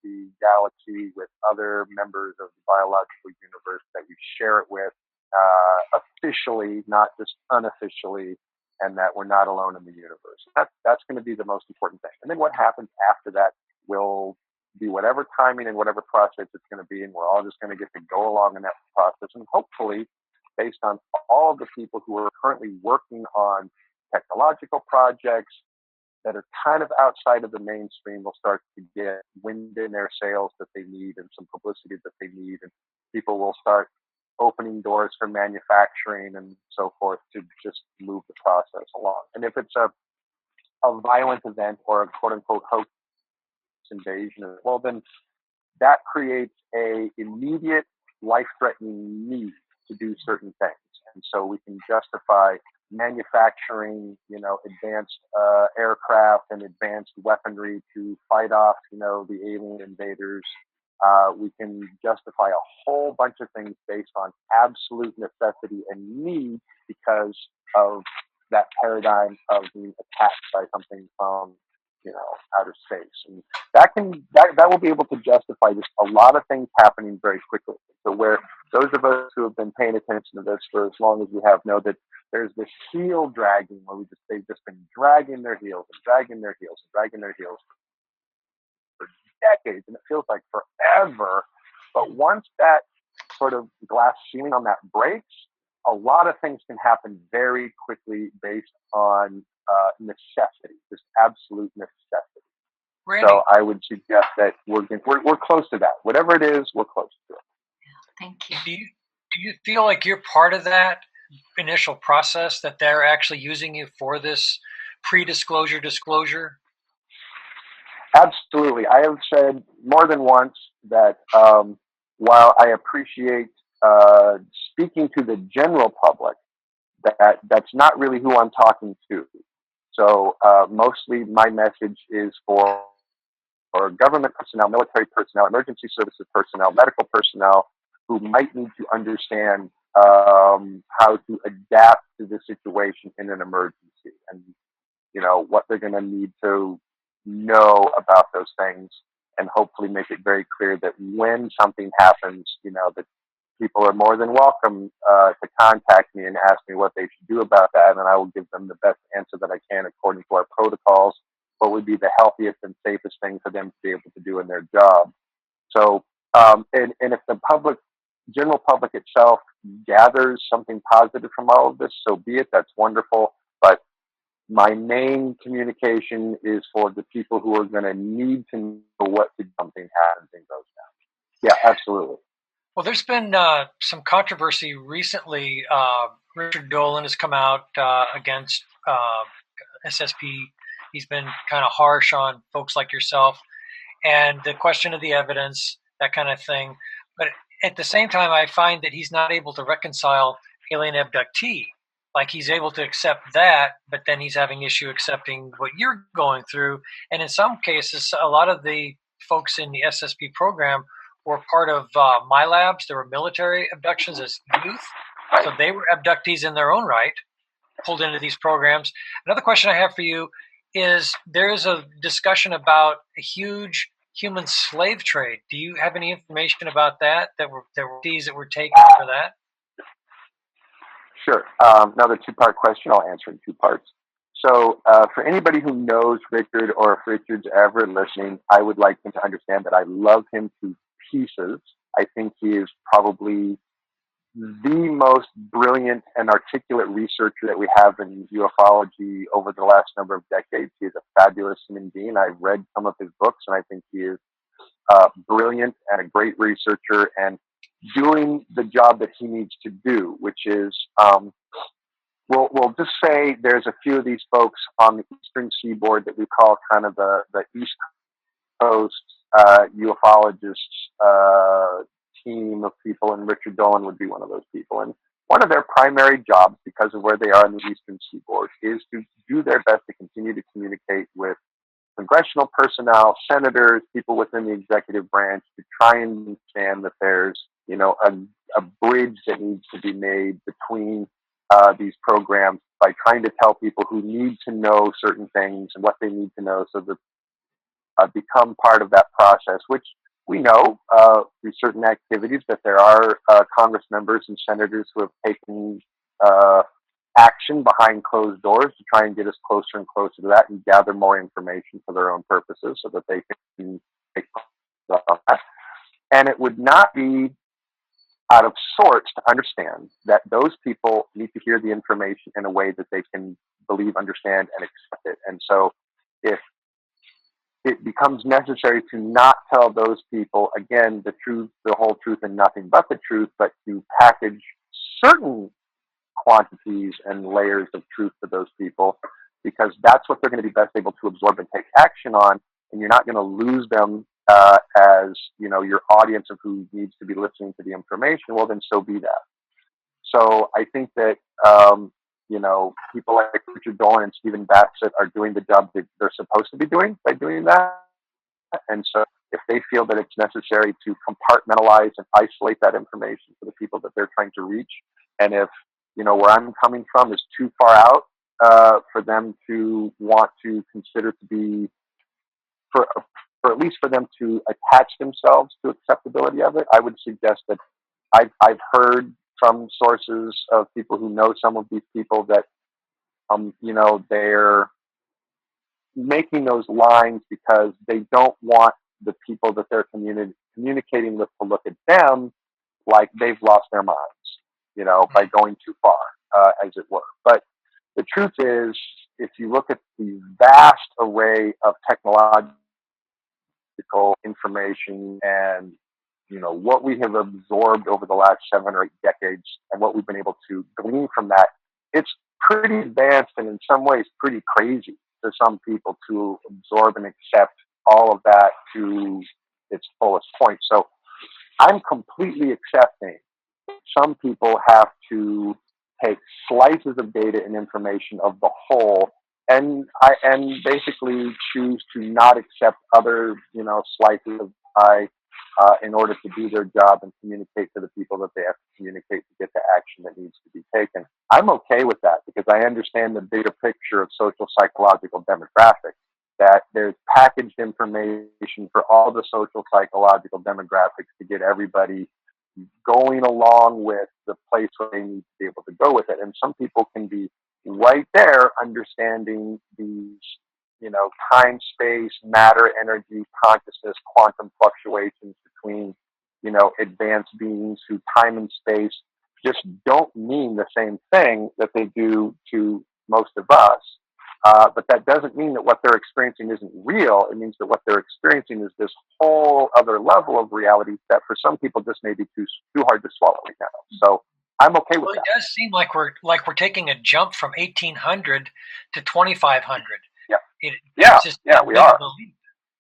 the galaxy with other members of the biological universe that we share it with, officially, not just unofficially, and that we're not alone in the universe. That's going to be the most important thing. And then what happens after that will be whatever timing and whatever process it's going to be, and we're all just going to get to go along in that process. And hopefully, based on all of the people who are currently working on technological projects that are kind of outside of the mainstream, will start to get wind in their sails that they need and some publicity that they need, and people will start opening doors for manufacturing and so forth to just move the process along. And if it's a violent event or a quote unquote hoax invasion, well, then that creates a immediate life-threatening need to do certain things. And so we can justify manufacturing, advanced aircraft and advanced weaponry to fight off, the alien invaders. We can justify a whole bunch of things based on absolute necessity and need because of that paradigm of being attacked by something from, outer space. And that will be able to justify just a lot of things happening very quickly. So where those of us who have been paying attention to this for as long as we have know that there's this heel dragging where they've just been dragging their heels and dragging their heels and dragging their heels for decades, and it feels like forever. But once that sort of glass ceiling on that breaks, a lot of things can happen very quickly based on necessity, just absolute necessity. Randy, so I would suggest that we're close to that. Whatever it is, we're close to it. Thank you. Do you feel like you're part of that initial process, that they're actually using you for this pre-disclosure disclosure? Absolutely. I have said more than once that while I appreciate speaking to the general public, that's not really who I'm talking to. So mostly my message is for government personnel, military personnel, emergency services personnel, medical personnel who might need to understand how to adapt to the situation in an emergency, and what they're going to need to know about those things, and hopefully make it very clear that when something happens, that people are more than welcome to contact me and ask me what they should do about that, and I will give them the best answer that I can according to our protocols, what would be the healthiest and safest thing for them to be able to do in their job. So, and if the general public itself gathers something positive from all of this, so be it. That's wonderful. But my main communication is for the people who are going to need to know what to do when something happens and goes down. Yeah, absolutely. Well, there's been some controversy recently. Richard Dolan has come out against SSP. He's been kind of harsh on folks like yourself and the question of the evidence, that kind of thing. But at the same time, I find that he's not able to reconcile alien abductee. Like, he's able to accept that, but then he's having issue accepting what you're going through. And in some cases, a lot of the folks in the SSP program were part of my labs. There were military abductions as youth. So they were abductees in their own right, pulled into these programs. Another question I have for you is, there is a discussion about a huge human slave trade. Do you have any information about that? There were fees that were taken for that? Sure. Another two-part question. I'll answer in two parts. So for anybody who knows Richard, or if Richard's ever listening, I would like him to understand that I love him to pieces. I think he is probably the most brilliant and articulate researcher that we have in ufology over the last number of decades. He is a fabulous human being. I've read some of his books, and I think he is brilliant and a great researcher, and doing the job that he needs to do, which is, we'll just say there's a few of these folks on the eastern seaboard that we call kind of the East Coast ufologists team of people, and Richard Dolan would be one of those people. And one of their primary jobs, because of where they are in the eastern seaboard, is to do their best to continue to communicate with congressional personnel, senators, people within the executive branch, to try and understand that there's a bridge that needs to be made between these programs, by trying to tell people who need to know certain things and what they need to know, so that become part of that process, which we know through certain activities that there are Congress members and senators who have taken action behind closed doors to try and get us closer and closer to that, and gather more information for their own purposes, so that they can take that. And it would not be out of sorts to understand that those people need to hear the information in a way that they can believe, understand, and accept it. And so if it becomes necessary to not tell those people, again, the truth, the whole truth, and nothing but the truth, but to package certain quantities and layers of truth to those people, because that's what they're going to be best able to absorb and take action on, and you're not going to lose them as your audience of who needs to be listening to the information. Well, then so be that. So I think that people like Richard Dolan and Stephen Bassett are doing the job that they're supposed to be doing by doing that. And so if they feel that it's necessary to compartmentalize and isolate that information for the people that they're trying to reach, and if where I'm coming from is too far out for them to want to consider to be, for at least for them to attach themselves to acceptability of it, I would suggest that I've heard from sources of people who know some of these people that they're making those lines because they don't want the people that they're communicating with to look at them like they've lost their minds, by going too far, as it were. But the truth is, if you look at the vast array of technological information and what we have absorbed over the last 7 or 8 decades, and what we've been able to glean from that, it's pretty advanced, and in some ways pretty crazy to some people to absorb and accept all of that to its fullest point. So I'm completely accepting some people have to take slices of data and information of the whole, and basically choose to not accept other slices by in order to do their job and communicate to the people that they have to communicate to get the action that needs to be taken. I'm okay with that because I understand the bigger picture of social psychological demographics, that there's packaged information for all the social psychological demographics to get everybody going along with the place where they need to be able to go with it. And some people can be right there understanding these, time, space, matter, energy, consciousness, quantum fluctuations between, advanced beings who time and space just don't mean the same thing that they do to most of us. But that doesn't mean that what they're experiencing isn't real. It means that what they're experiencing is this whole other level of reality that for some people just may be too hard to swallow right now. So I'm okay with that. It does seem like we're taking a jump from 1800 to 2500. Yeah. We are.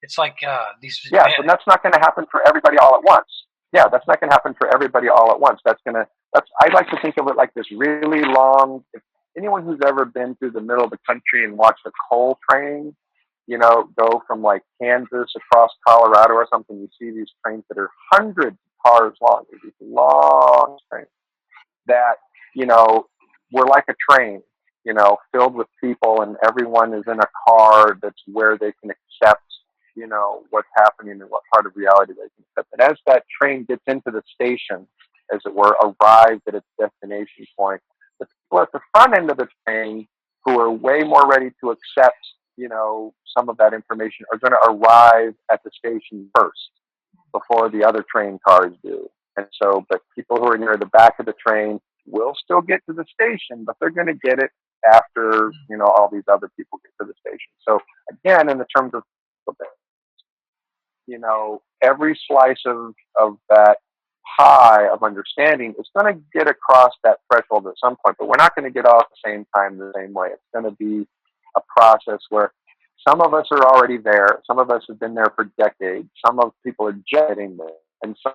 It's like these. Yeah, and that's not going to happen for everybody all at once. Yeah, that's not going to happen for everybody all at once. I like to think of it like this really long. If anyone who's ever been through the middle of the country and watched a coal train, go from like Kansas across Colorado or something, you see these trains that are hundreds of cars long. These long trains that, were like a train, filled with people, and everyone is in a car that's where they can accept, what's happening and what part of reality they can accept. And as that train gets into the station, as it were, arrived at its destination point, the people at the front end of the train who are way more ready to accept, some of that information are going to arrive at the station first before the other train cars do. And so, but people who are near the back of the train will still get to the station, but they're going to get it after, all these other people get to the station. So again, in the terms of, every slice of that pie of understanding is going to get across that threshold at some point, but we're not going to get all at the same time, the same way. It's going to be a process where some of us are already there. Some of us have been there for decades. Some of people are getting there, and some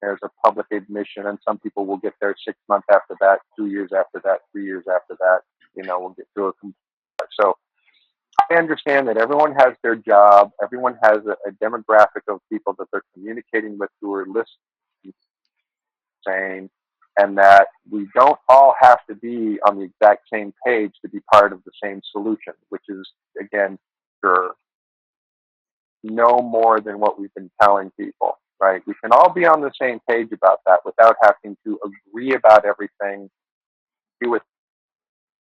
there's a public admission, and some people will get there 6 months after that, 2 years after that, 3 years after that. We'll get through a complete. So I understand that everyone has their job. Everyone has a demographic of people that they're communicating with who are listening, saying, and that we don't all have to be on the exact same page to be part of the same solution, which is, again, sure, no more than what we've been telling people, right? We can all be on the same page about that without having to agree about everything, agree with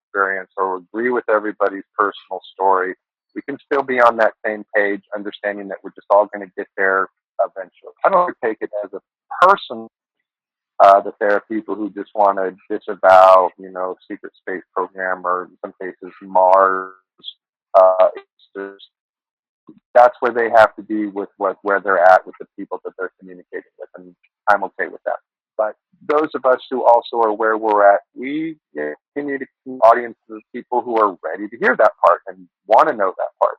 experience, or agree with everybody's personal story. We can still be on that same page, understanding that we're just all going to get there eventually. I don't take it as a person that there are people who just want to disavow, secret space program, or in some cases Mars. It's just, that's where they have to be with where they're at with the people that they're communicating with, and I'm okay with that. But those of us who also are where we're at, we continue to keep audiences of people who are ready to hear that part and want to know that part.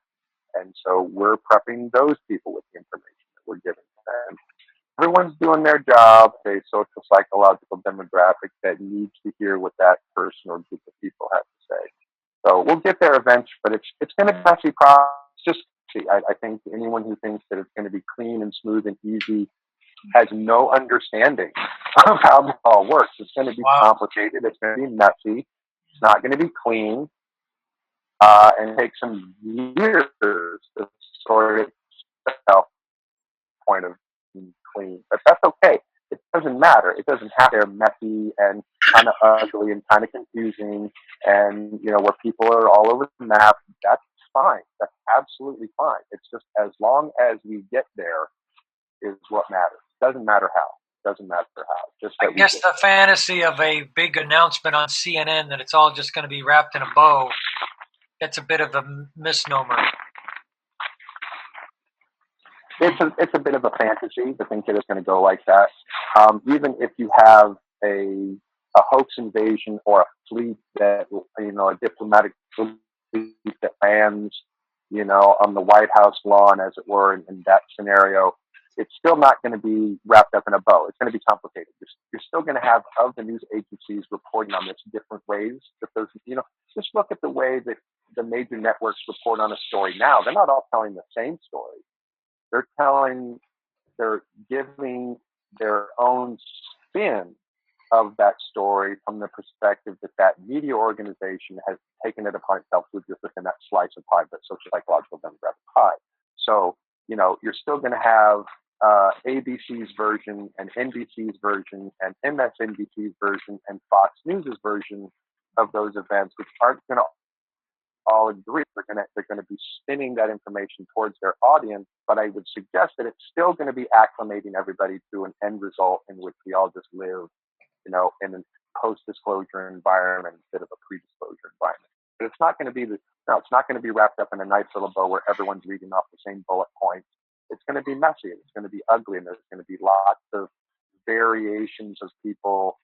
And so we're prepping those people with the information that we're giving them. Everyone's doing their job, a social psychological demographic that needs to hear what that person or group of people have to say. So we'll get there eventually, but it's going to be a messy process. Just I think anyone who thinks that it's going to be clean and smooth and easy has no understanding of how this all works. It's going to be complicated. It's going to be messy. It's not going to be clean, and take some years to sort itself point of being clean. But that's okay. It doesn't matter. It doesn't have to be messy and kind of ugly and kind of confusing, and where people are all over the map. That's fine. That's absolutely fine. It's just as long as we get there is what matters. Doesn't matter how. Doesn't matter how. Just I guess the fantasy of a big announcement on CNN that it's all just going to be wrapped in a bow, that's a bit of a misnomer. It's a bit of a fantasy to think that it's going to go like that. Even if you have a hoax invasion or a fleet that, a diplomatic fleet that lands, on the White House lawn, as it were, in that scenario, it's still not going to be wrapped up in a bow. It's going to be complicated. You're still going to have other news agencies reporting on this different ways. Because, just look at the way that the major networks report on a story now. They're not all telling the same story. They're telling they're giving their own spin of that story from the perspective that media organization has taken it upon itself to exist within that slice of pie, that social psychological demographic pie. So, you're still going to have ABC's version and NBC's version and MSNBC's version and Fox News's version of those events, which aren't going to all agree. They're going to be spinning that information towards their audience, but I would suggest that it's still going to be acclimating everybody to an end result in which we all just live, in a post-disclosure environment instead of a pre-disclosure environment. But it's not going to be it's not going to be wrapped up in a nice little bow where everyone's reading off the same bullet points. It's going to be messy. It's going to be ugly, and there's going to be lots of variations of people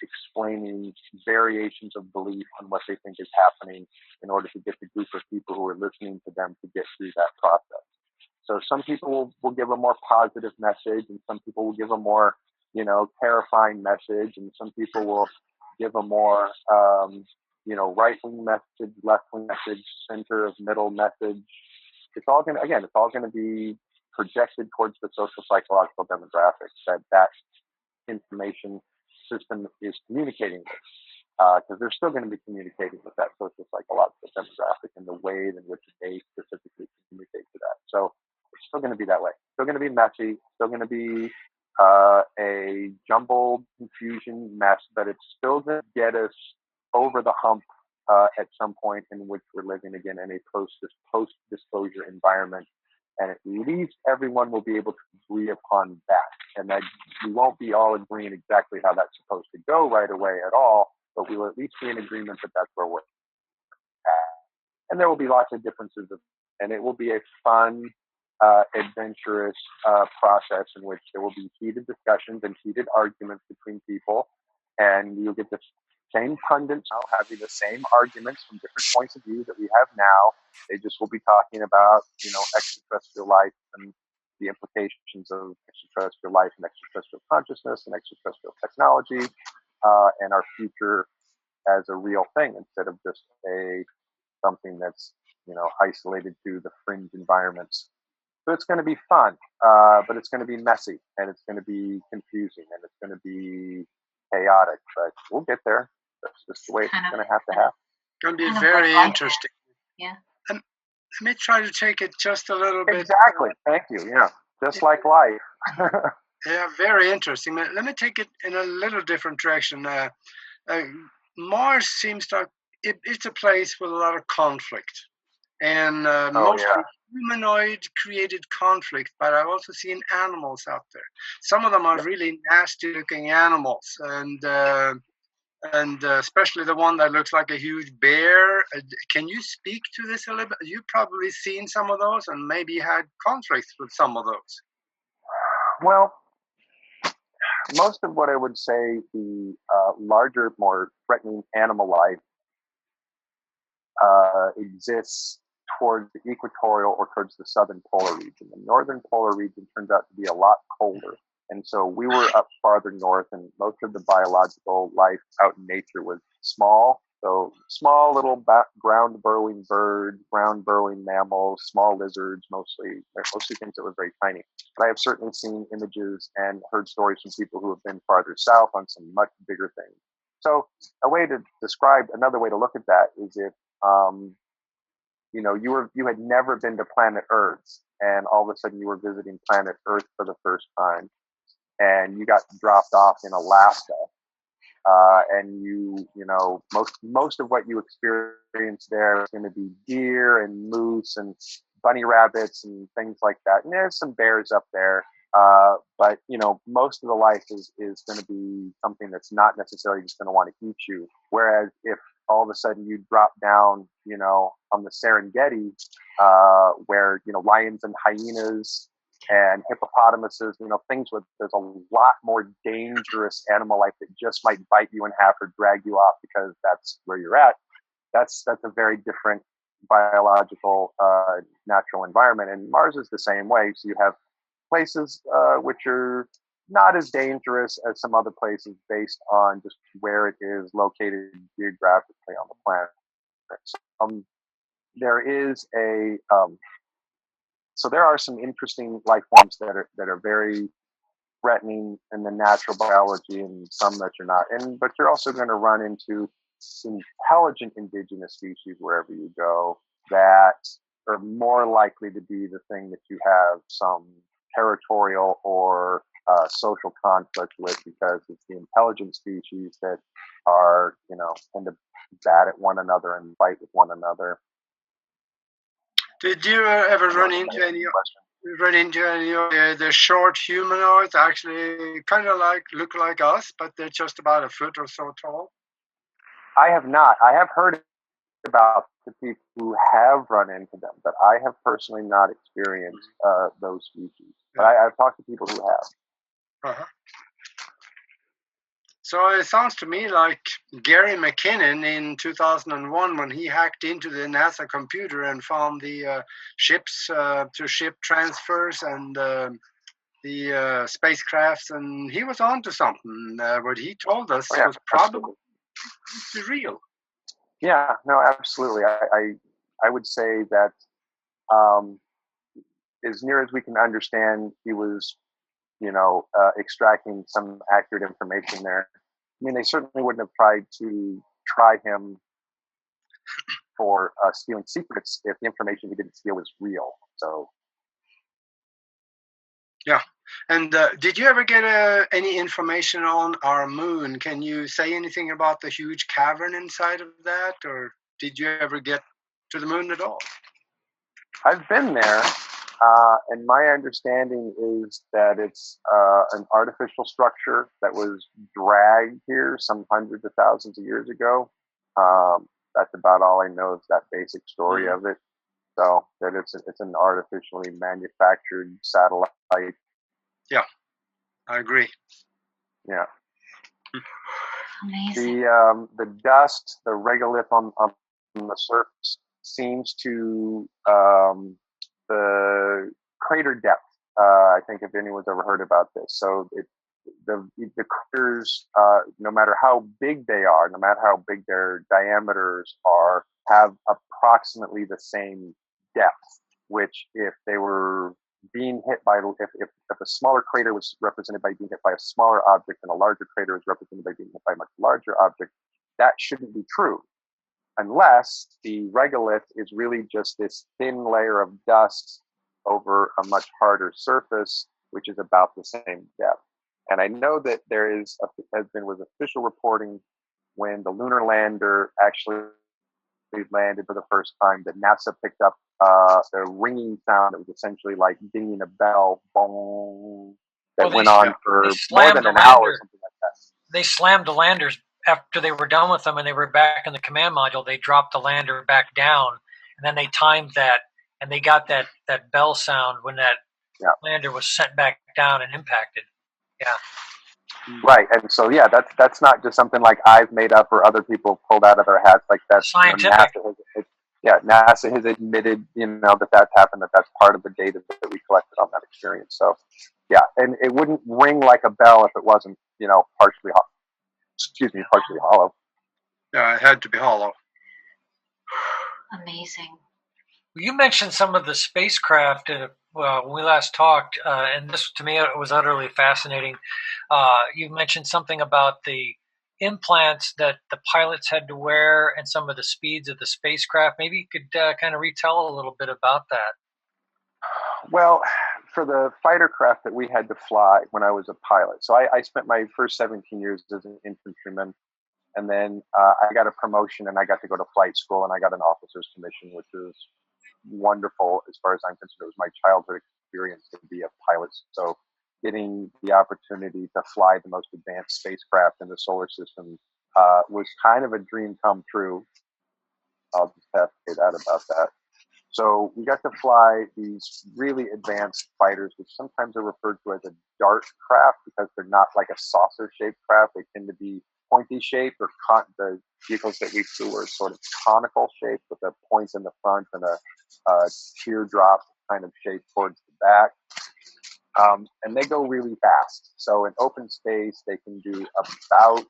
explaining variations of belief on what they think is happening in order to get the group of people who are listening to them to get through that process. So some people will give a more positive message, and some people will give a more, terrifying message, and some people will give a more, right-wing message, left-wing message, center of middle message. It's all going to be projected towards the social psychological demographics that information system is communicating with, because they're still going to be communicating with that social psychological demographic in the way in which they specifically communicate to that. So it's still going to be that way. Still going to be messy. Still going to be a jumbled confusion mess, but it's still going to get us over the hump at some point in which we're living again in a post-disclosure environment. And at least everyone will be able to agree upon that. And that we won't be all agreeing exactly how that's supposed to go right away at all, but we will at least be in agreement that that's where we're at. And there will be lots of differences, and it will be a fun, adventurous process in which there will be heated discussions and heated arguments between people. And you'll get the same pundits now having the same arguments from different points of view that we have now. They just will be talking about, extraterrestrial life and the implications of extraterrestrial life and extraterrestrial consciousness and extraterrestrial technology, and our future as a real thing instead of just something that's, isolated to the fringe environments. So it's going to be fun, but it's going to be messy, and it's going to be confusing, and it's going to be chaotic, but we'll get there. That's just the way it's going to happen. Going to be very interesting. Yeah. Let me try to take it just a little bit. Exactly. Thank you. Yeah. Just like life. Yeah, very interesting. Let me take it in a little different direction. Mars seems like it's a place with a lot of conflict, and mostly humanoid created conflict, but I've also seen animals out there. Some of them are really nasty looking animals, and especially the one that looks like a huge bear. Can you speak to this a little bit? You've probably seen some of those and maybe had conflicts with some of those. Well, most of what I would say the larger, more threatening animal life exists towards the equatorial or towards the southern polar region. The northern polar region turns out to be a lot colder. And so we were up farther north, and most of the biological life out in nature was small. So small little ground burrowing birds, ground burrowing mammals, small lizards, mostly things that were very tiny. But I have certainly seen images and heard stories from people who have been farther south on some much bigger things. So another way to look at that is if, you had never been to planet Earth, and all of a sudden you were visiting planet Earth for the first time, and you got dropped off in Alaska, and most of what you experience there is going to be deer and moose and bunny rabbits and things like that. And there's some bears up there, but most of the life is going to be something that's not necessarily just going to want to eat you. Whereas if all of a sudden you drop down, on the Serengeti, where lions and hyenas and hippopotamuses, things with there's a lot more dangerous animal life that just might bite you in half or drag you off because that's where you're at. That's a very different biological natural environment, and Mars is the same way. So you have places which are not as dangerous as some other places based on just where it is located geographically on the planet. There is a so there are some interesting life forms that are very threatening in the natural biology, and some that you're not. But you're also going to run into intelligent indigenous species wherever you go that are more likely to be the thing that you have some territorial or social conflict with, because it's the intelligent species that are, tend to bat at one another and fight with one another. Did you ever run into any of the short humanoids, actually kind of look like us, but they're just about a foot or so tall? I have not. I have heard about the people who have run into them, but I have personally not experienced those species. But I've talked to people who have. Uh-huh. So it sounds to me like Gary McKinnon in 2001, when he hacked into the NASA computer and found the ship-to-ship transfers and the spacecrafts, and he was onto something. What he told us was probably real. Yeah, no, absolutely. I would say that as near as we can understand, he was, extracting some accurate information there. I mean, they certainly wouldn't have tried to try him for stealing secrets if the information he didn't steal was real. So, yeah. And did you ever get any information on our moon? Can you say anything about the huge cavern inside of that, or did you ever get to the moon at all? I've been there, and my understanding is that it's an artificial structure that was dragged here some hundreds of thousands of years ago. That's about all I know is that basic story of it. So that it's an artificially manufactured satellite. Yeah, I agree. Yeah. Amazing. The dust, the regolith on the surface seems to the crater depth. I think if anyone's ever heard about this, so the craters, no matter how big they are, no matter how big their diameters are, have approximately the same depth. Which, if they were being hit by, if a smaller crater was represented by being hit by a smaller object and a larger crater is represented by being hit by a much larger object, that shouldn't be true. Unless the regolith is really just this thin layer of dust over a much harder surface, which is about the same depth. And I know that there was official reporting when the lunar lander actually landed for the first time that NASA picked up a ringing sound that was essentially like dinging a bell, boom, that went on for more than an hour or something like that. They slammed the landers after they were done with them and they were back in the command module. They dropped the lander back down, and then they timed that, and they got that bell sound when that lander was sent back down and impacted. Yeah. Right, and so that's not just something like I've made up or other people pulled out of their hats. Like that's scientific. NASA has admitted, that that's happened. That's part of the data that we collected on that experience. So, yeah, and it wouldn't ring like a bell if it wasn't, partially hollow. Yeah, it had to be hollow. Amazing. You mentioned some of the spacecraft when we last talked, and this to me it was utterly fascinating. You mentioned something about the implants that the pilots had to wear and some of the speeds of the spacecraft. Maybe you could kind of retell a little bit about that. Well, for the fighter craft that we had to fly when I was a pilot, so I spent my first 17 years as an infantryman, and then I got a promotion and I got to go to flight school and I got an officer's commission, which was wonderful as far as I'm concerned. It was my childhood experience to be a pilot. So getting the opportunity to fly the most advanced spacecraft in the solar system was kind of a dream come true. I'll just have to say that about that. So we got to fly these really advanced fighters, which sometimes are referred to as a dart craft because they're not like a saucer-shaped craft. They tend to be pointy shaped, or the vehicles that we flew were sort of conical shaped with the points in the front and a teardrop kind of shape towards the back. And they go really fast. So in open space, they can do about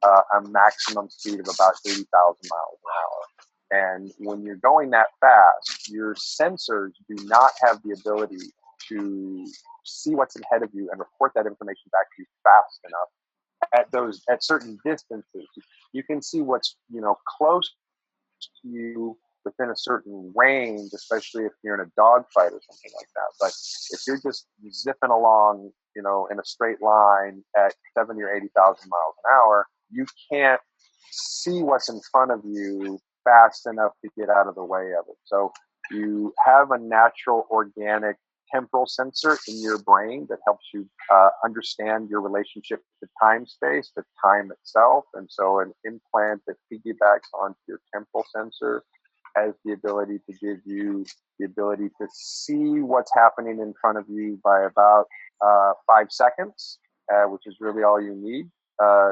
a maximum speed of about 80,000 miles an hour. And when you're going that fast, your sensors do not have the ability to see what's ahead of you and report that information back to you fast enough at certain distances. You can see what's, close to you within a certain range, especially if you're in a dogfight or something like that. But if you're just zipping along, in a straight line at 70 or 80,000 miles an hour, you can't see what's in front of you fast enough to get out of the way of it. So you have a natural organic temporal sensor in your brain that helps you understand your relationship to time space, to time itself. And so an implant that piggybacks onto your temporal sensor has the ability to give you the ability to see what's happening in front of you by about 5 seconds, which is really all you need.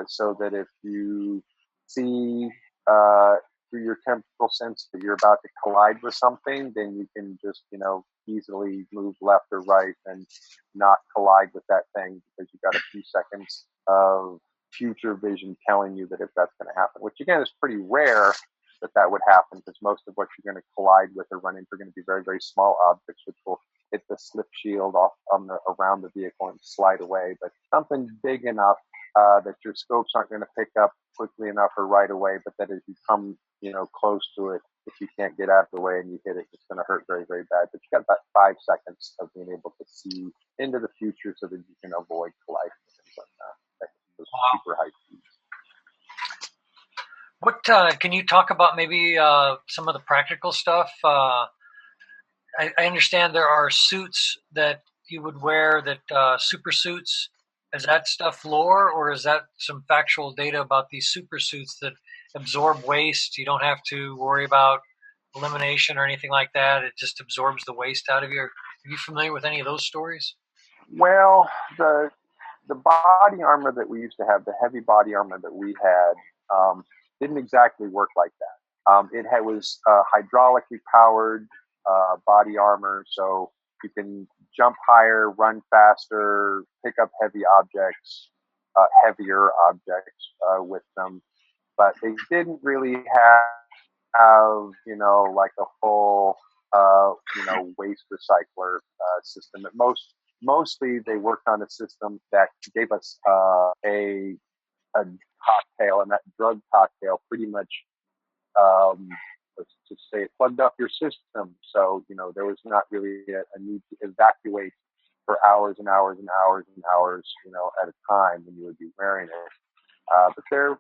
So that if you see through your temporal sense that you're about to collide with something, then you can just, easily move left or right and not collide with that thing because you've got a few seconds of future vision telling you that if that's going to happen, which again is pretty rare that would happen because most of what you're going to collide with or run into are going to be very, very small objects which will hit the slip shield off around the vehicle and slide away. But something big enough that your scopes aren't going to pick up quickly enough or right away, but that as you come, close to it, if you can't get out of the way and you hit it, it's going to hurt very, very bad. But you got about 5 seconds of being able to see into the future so that you can avoid colliding with things like that. Those super high speeds. What can you talk about? Maybe some of the practical stuff. I understand there are suits that you would wear that super suits. Is that stuff lore, or is that some factual data about these super suits that absorb waste? You don't have to worry about elimination or anything like that. It just absorbs the waste out of you. Are you familiar with any of those stories? Well, the body armor that we used to have, the heavy body armor that we had, didn't exactly work like that. It was hydraulically powered body armor, so you can jump higher, run faster, pick up heavy objects, heavier objects with them. But they didn't really have like a full, waste recycler system. Mostly they worked on a system that gave us a cocktail, and that drug cocktail pretty much, let's just say, it plugged up your system. So, there was not really a need to evacuate for hours and hours and hours and hours, at a time when you would be wearing it. But there,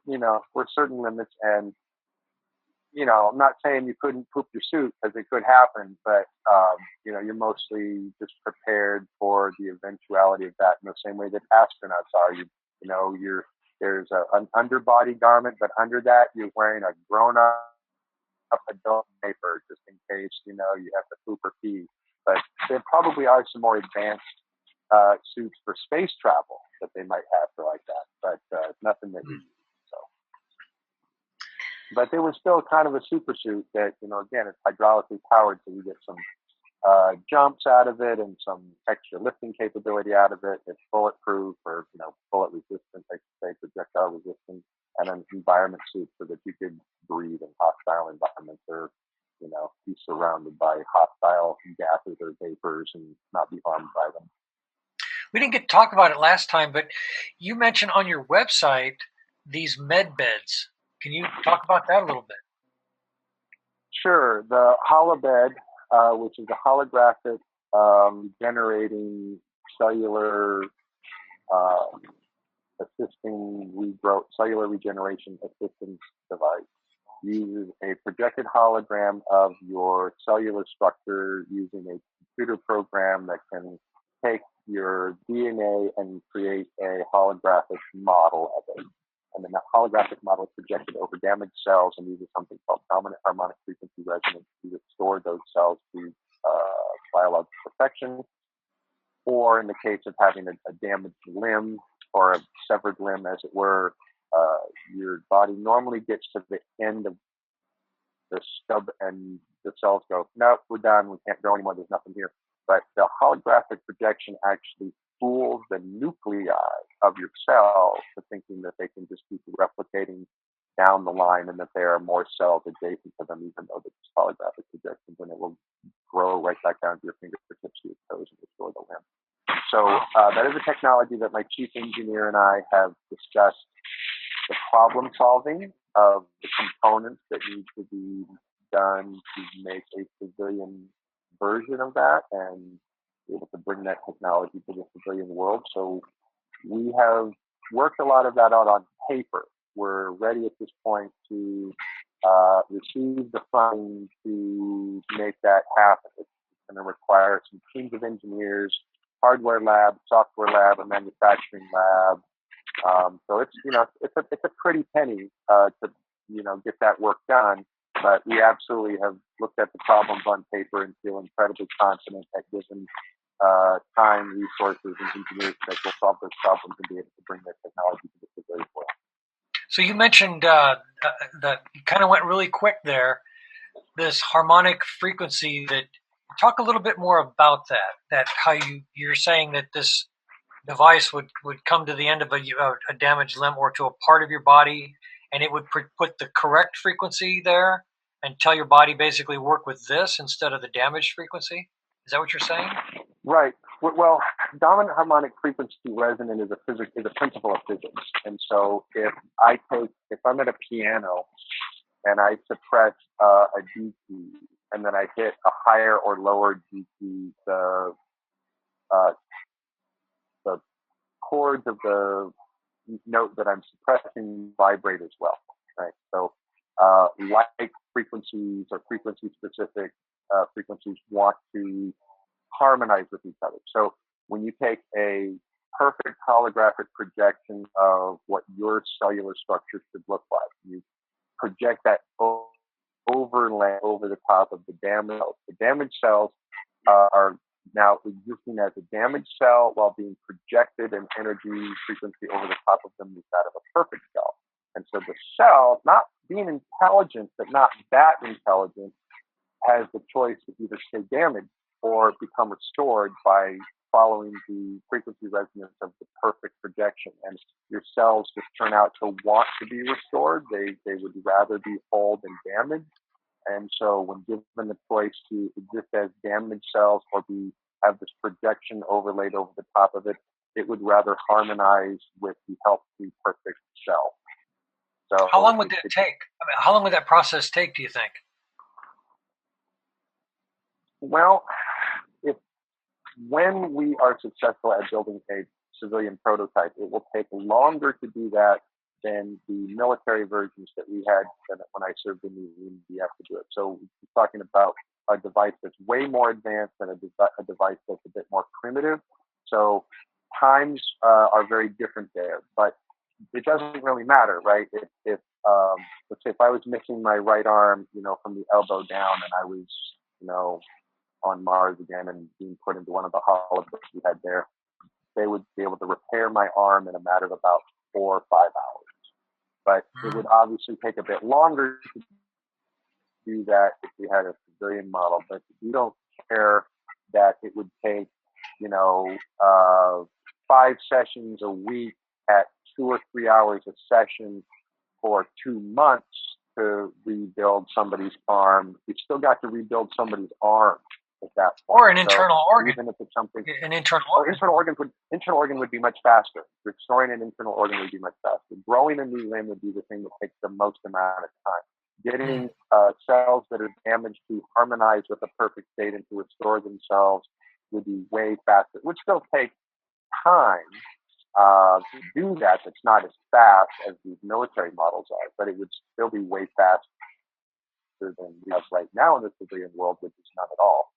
were certain limits, and, I'm not saying you couldn't poop your suit because it could happen, but, you're mostly just prepared for the eventuality of that in the same way that astronauts are. There's an underbody garment, but under that, you're wearing a grown-up adult diaper just in case, you have to poop or pee. But there probably are some more advanced suits for space travel that they might have for like that, but nothing that we use. So, but there was still kind of a super suit that, again, it's hydraulically powered, so you get some jumps out of it and some extra lifting capability out of it. It's bulletproof or, bullet resistant, I should say, projectile resistant, and an environment suit so that you could breathe in hostile environments or, be surrounded by hostile gases or vapors and not be harmed by them. We didn't get to talk about it last time, but you mentioned on your website these med beds. Can you talk about that a little bit? Sure. The holobed, which is a holographic generating cellular cellular regeneration assistance device, uses a projected hologram of your cellular structure using a computer program that can take your DNA and create a holographic model of it. And then that holographic model is projected over damaged cells and uses something called dominant harmonic frequency resonance to restore those cells to biological perfection. Or in the case of having a damaged limb or a severed limb, as it were, your body normally gets to the end of the stub and the cells go, nope, we're done, we can't grow anymore, there's nothing here. But the holographic projection actually fools the nuclei of your cells to thinking that they can just keep replicating down the line, and that there are more cells adjacent to them, even though it's holographic projections, and it will grow right back down to your fingertips, to your toes, and restore the limb. So that is a technology that my chief engineer and I have discussed the problem solving of the components that need to be done to make a civilian version of that and be able to bring that technology to the civilian world. So we have worked a lot of that out on paper. We're ready at this point to receive the funding to make that happen. It's going to require some teams of engineers, hardware lab, software lab, a manufacturing lab. So it's a pretty penny to get that work done. But we absolutely have looked at the problems on paper and feel incredibly confident that given time, resources, and engineers that will solve those problems and be able to bring that technology to the civilian world. So you mentioned that you kind of went really quick there, this harmonic frequency. That talk a little bit more about that. That how you're saying that this device would come to the end of a damaged limb or to a part of your body, and it would put the correct frequency there and tell your body basically work with this instead of the damaged frequency. Is that what you're saying? Right. Well, dominant harmonic frequency resonant is a principle of physics. And so if I'm at a piano and I suppress a D key and then I hit a higher or lower D key, the chords of the note that I'm suppressing vibrate as well. Right. So like frequencies or frequency-specific frequencies want to harmonize with each other. So when you take a perfect holographic projection of what your cellular structure should look like, you project that overlay over the top of the damaged cells. The damaged cells are now existing as a damaged cell while being projected an energy frequency over the top of them is that of a perfect cell. And so the cell, not being intelligent, but not that intelligent, has the choice to either stay damaged or become restored by following the frequency resonance of the perfect projection. And your cells just turn out to want to be restored. They would rather be whole than damaged. And so when given the choice to exist as damaged cells or have this projection overlaid over the top of it, it would rather harmonize with the healthy, perfect cell. So how long would that take? I mean, how long would that process take, do you think? Well, when we are successful at building a civilian prototype, it will take longer to do that than the military versions that we had when I served in the UNDF to do it. So we're talking about a device that's way more advanced than a device that's a bit more primitive. So times are very different there, but it doesn't really matter, right? If let's say if I was missing my right arm, from the elbow down, and I was, on Mars again and being put into one of the holograms we had there, they would be able to repair my arm in a matter of about 4 or 5 hours. But it would obviously take a bit longer to do that if we had a civilian model. But we don't care that it would take, 5 sessions a week at 2 or 3 hours a session for 2 months to rebuild somebody's arm. We've still got to rebuild somebody's arm at that point. Or an internal organ. Even if it's something, an internal organ. Internal organ would be much faster. Restoring an internal organ would be much faster. Growing a new limb would be the thing that takes the most amount of time. Getting cells that are damaged to harmonize with a perfect state and to restore themselves would be way faster. It would still take time to do that. It's not as fast as these military models are, but it would still be way faster than we have right now in the civilian world, which is not at all.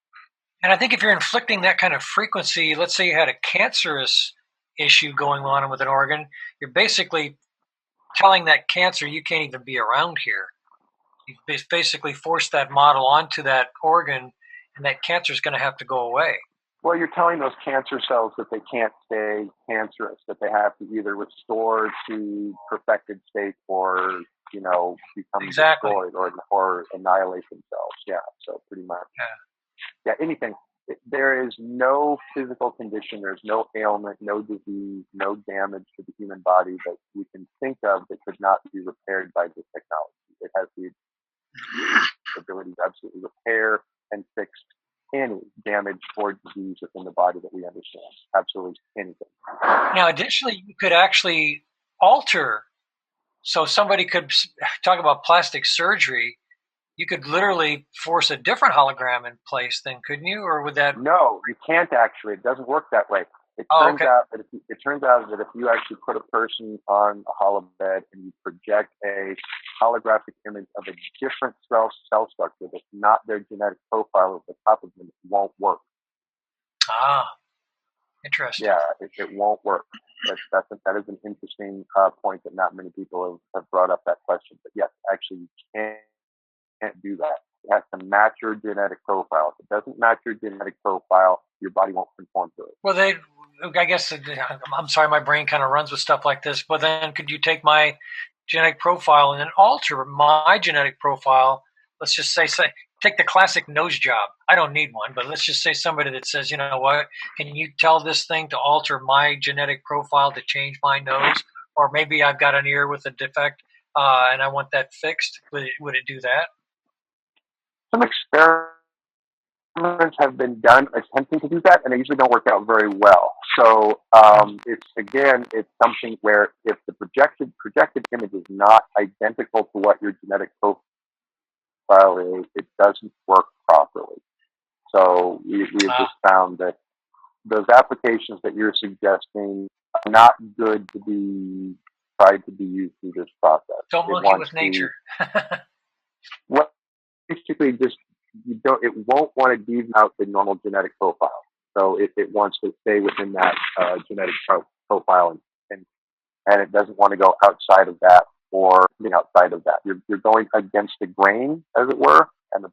And I think if you're inflicting that kind of frequency, let's say you had a cancerous issue going on with an organ, you're basically telling that cancer you can't even be around here. You basically force that model onto that organ, and that cancer is going to have to go away. Well, you're telling those cancer cells that they can't stay cancerous, that they have to either restore to perfected state or, become destroyed or annihilate themselves. Yeah, so pretty much. Yeah, anything. There is no physical condition, there's no ailment, no disease, no damage to the human body that we can think of that could not be repaired by this technology. It has the ability to absolutely repair and fix any damage or disease within the body that we understand. Absolutely anything. Now, additionally, you could actually alter. So somebody could talk about plastic surgery. You could literally force a different hologram in place then, couldn't you? Or would that? No, you can't actually. It doesn't work that way. It turns out that if you actually put a person on a hollow bed and you project a holographic image of a different cell structure that's not their genetic profile at the top of them, it won't work. Ah, interesting. Yeah, it won't work. That is an interesting point that not many people have brought up that question. But yes, actually, you can't do that. It has to match your genetic profile. If it doesn't match your genetic profile, your body won't conform to it. Well, I guess, I'm sorry, my brain kind of runs with stuff like this, but then could you take my genetic profile and then alter my genetic profile? Let's just say take the classic nose job. I don't need one, but let's just say somebody that says, you know what, can you tell this thing to alter my genetic profile to change my nose? Or maybe I've got an ear with a defect and I want that fixed. Would it do that? Some experiments have been done attempting to do that, and they usually don't work out very well. So it's something where if the projected image is not identical to what your genetic profile is, it doesn't work properly. So we have just found that those applications that you're suggesting are not good to be tried to be used through this process. Don't monkey with nature. Basically, it won't want to deviate out the normal genetic profile. So it wants to stay within that genetic profile, and it doesn't want to go outside of that or being outside of that. You're going against the grain, as it were, and the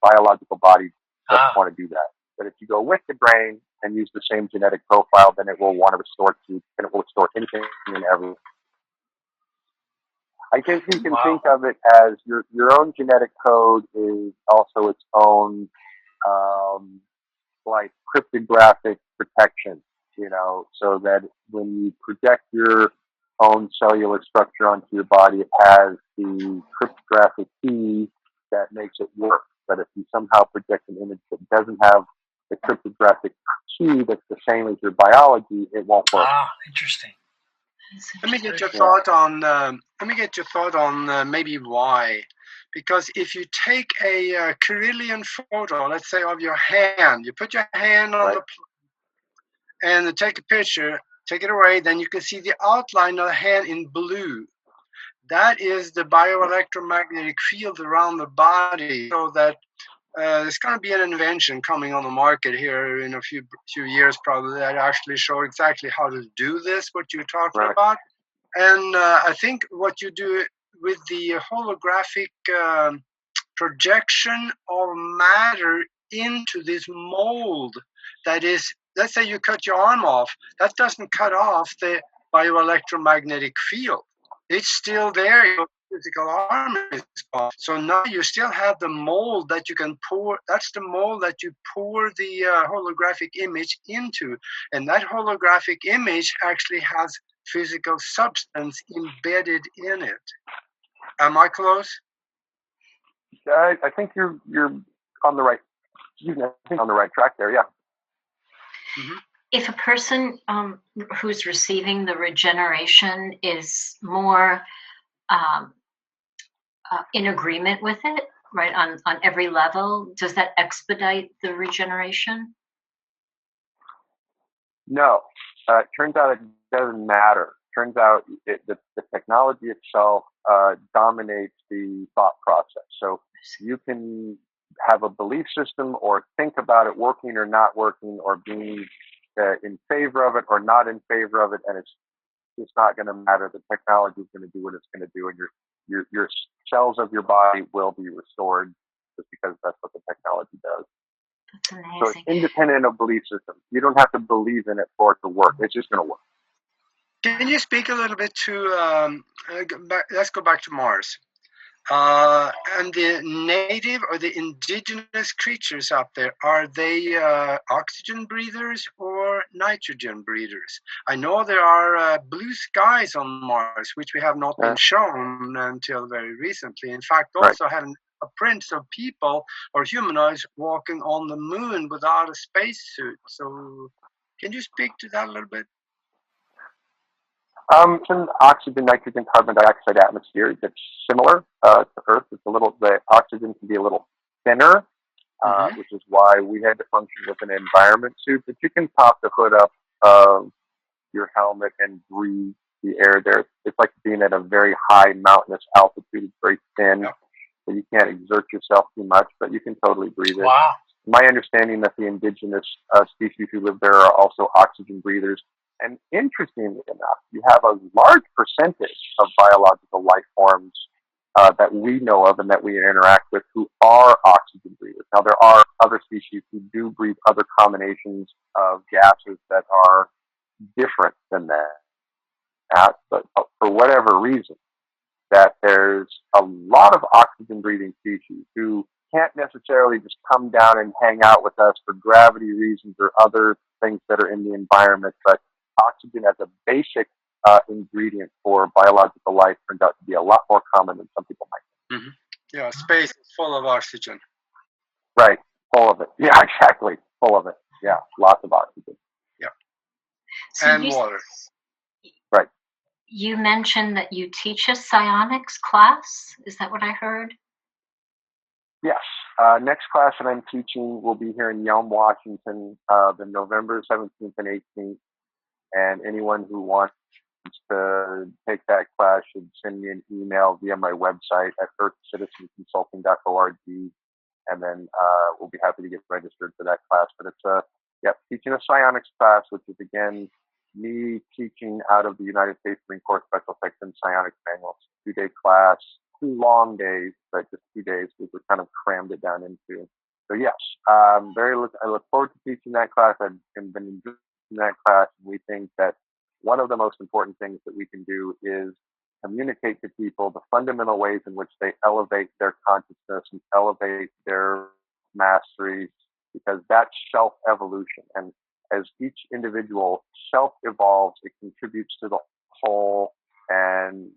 biological body doesn't want to do that. But if you go with the grain and use the same genetic profile, then it will want to restore anything and everything. I guess you can think of it as your own genetic code is also its own like cryptographic protection, so that when you project your own cellular structure onto your body, it has the cryptographic key that makes it work. But if you somehow project an image that doesn't have the cryptographic key that's the same as your biology, it won't work. Ah, interesting. Let me get your thought on maybe why. Because if you take a Kirlian photo, let's say of your hand, you put your hand on the and take a picture, take it away, then you can see the outline of the hand in blue. That is the bioelectromagnetic field around the body. So that there's going to be an invention coming on the market here in a few years, probably, that actually show exactly how to do this, what you're talking about. And I think what you do with the holographic projection of matter into this mold, that is, let's say you cut your arm off, that doesn't cut off the bioelectromagnetic field. It's still there. Your physical arm is off. So now you still have the mold that you can pour. That's the mold that you pour the holographic image into. And that holographic image actually has physical substance embedded in it. Am I close? I think you're on the right. On the right track there. Yeah. Mm-hmm. If a person who's receiving the regeneration is more in agreement with it, right, on every level, does that expedite the regeneration? No. It turns out it doesn't matter. Turns out the technology itself dominates the thought process. So you can have a belief system or think about it working or not working, or being in favor of it or not in favor of it, and it's just not going to matter. The technology is going to do what it's going to do, and your cells of your body will be restored just because that's what the technology does. That's amazing. So it's independent of belief systems. You don't have to believe in it for it to work. It's just going to work. Can you speak a little bit to, let's go back to Mars. And the native or the indigenous creatures up there, are they oxygen breathers or nitrogen breathers? I know there are blue skies on Mars, which we have not been shown until very recently. In fact, also had a prints of people or humanoids walking on the moon without a spacesuit. So can you speak to that a little bit? It's an oxygen, nitrogen, carbon dioxide atmosphere that's similar to Earth. It's the oxygen can be a little thinner, which is why we had to function with an environment suit. But you can pop the hood up of your helmet and breathe the air there. It's like being at a very high mountainous altitude. It's very thin, so you can't exert yourself too much, but you can totally breathe it. Wow. My understanding that the indigenous species who live there are also oxygen breathers. And interestingly enough, you have a large percentage of biological life forms that we know of and that we interact with who are oxygen breathers. Now, there are other species who do breathe other combinations of gases that are different than that. But for whatever reason, that there's a lot of oxygen breathing species who can't necessarily just come down and hang out with us for gravity reasons or other things that are in the environment, but oxygen as a basic ingredient for biological life turned out to be a lot more common than some people might think. Yeah, space is full of oxygen. Right, full of it. Yeah, exactly, full of it. Yeah, lots of oxygen. Yeah, so and water. Right. You mentioned that you teach a Psyonix class. Is that what I heard? Yes. Next class that I'm teaching will be here in Yelm, Washington, the November 17th and 18th. And anyone who wants to take that class should send me an email via my website at earthcitizenconsulting.org, and then we'll be happy to get registered for that class. But it's teaching a Psyonix class, which is again me teaching out of the United States Marine Corps Special Section Psyonix Manual. It's a 2-day class, 2 long days, but just 2 days. We kind of crammed it down into. So yes, I look forward to teaching that class. I've been enjoying that class. We think that one of the most important things that we can do is communicate to people the fundamental ways in which they elevate their consciousness and elevate their mastery, because that's self-evolution. And as each individual self-evolves, it contributes to the whole, and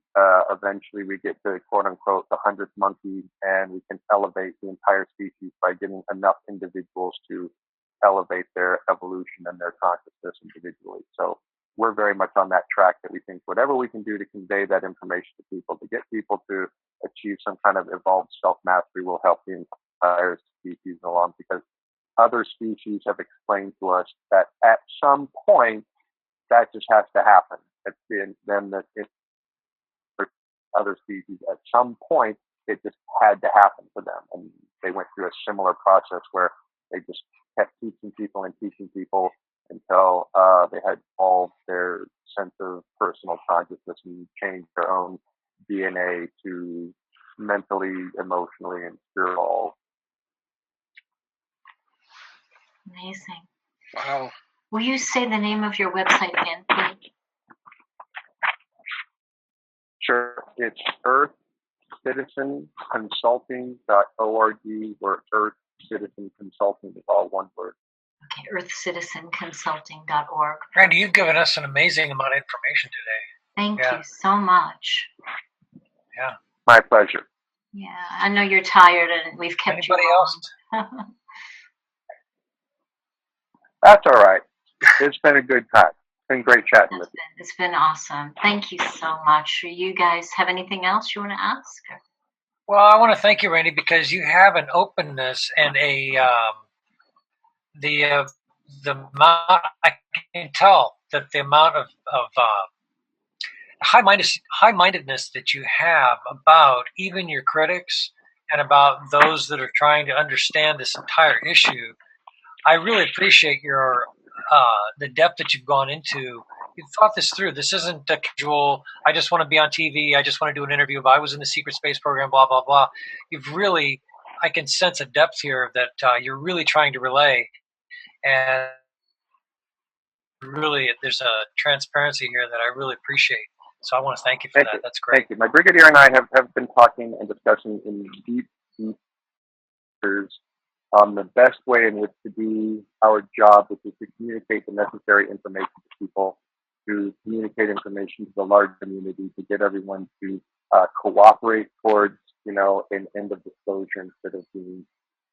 eventually we get to quote-unquote the 100th monkey, and we can elevate the entire species by getting enough individuals to elevate their evolution and their consciousness individually. So we're very much on that track, that we think whatever we can do to convey that information to people, to get people to achieve some kind of evolved self-mastery, will help the entire species along, because other species have explained to us that at some point that just has to happen. Other species, at some point, it just had to happen for them. And they went through a similar process where they just kept teaching people until they had evolved their sense of personal consciousness and changed their own DNA to mentally, emotionally, and spiritual. Amazing. Wow. Will you say the name of your website again, please? Sure. It's earthcitizenconsulting.org, where Earth Citizen Consulting is all one word. Okay, earthcitizenconsulting.org. Randy, you've given us an amazing amount of information today. Thank you so much. Yeah. My pleasure. Yeah, I know you're tired and we've kept Anybody you else? That's all right. It's been a good time. It's been great chatting with you. It's been awesome. Thank you so much. You guys have anything else you want to ask? Well, I want to thank you, Randy, because you have an openness and the amount, I can tell that the amount of high-mindedness that you have about even your critics and about those that are trying to understand this entire issue. I really appreciate your the depth that you've gone into. You've thought this through. This isn't a casual, I just want to be on TV, I just want to do an interview, but I was in the secret space program, blah, blah, blah. You've really, I can sense a depth here that you're really trying to relay. And really, there's a transparency here that I really appreciate. So I want to thank you for that. That's great. Thank you. My brigadier and I have been talking and discussing in deep on the best way in which to do our job, which is to communicate the necessary information to people, to communicate information to the large community, to get everyone to cooperate towards, an end of disclosure instead of being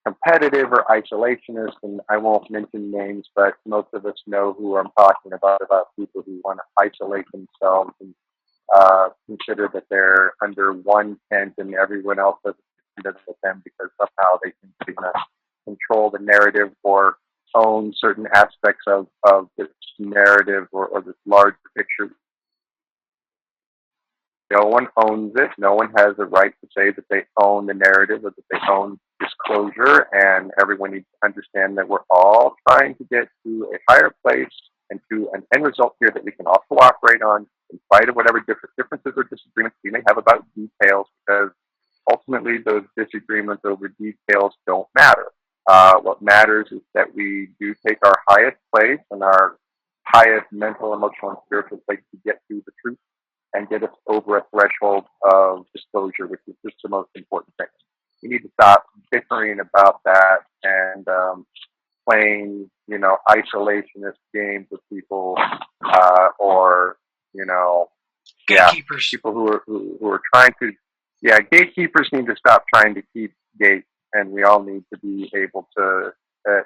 competitive or isolationist. And I won't mention names, but most of us know who I'm talking about people who want to isolate themselves and consider that they're under one tent and everyone else is with them because somehow they can control the narrative or own certain aspects of this narrative or this large picture. No one owns it. No one has a right to say that they own the narrative or that they own disclosure, and everyone needs to understand that we're all trying to get to a higher place and to an end result here that we can all cooperate on in spite of whatever differences or disagreements we may have about details, because ultimately those disagreements over details don't matter. What matters is that we do take our highest place and our highest mental, emotional, and spiritual place to get to the truth and get us over a threshold of disclosure, which is just the most important thing. We need to stop bickering about that and playing, isolationist games with people, or gatekeepers. People who are trying to, gatekeepers need to stop trying to keep gates, and we all need to be able to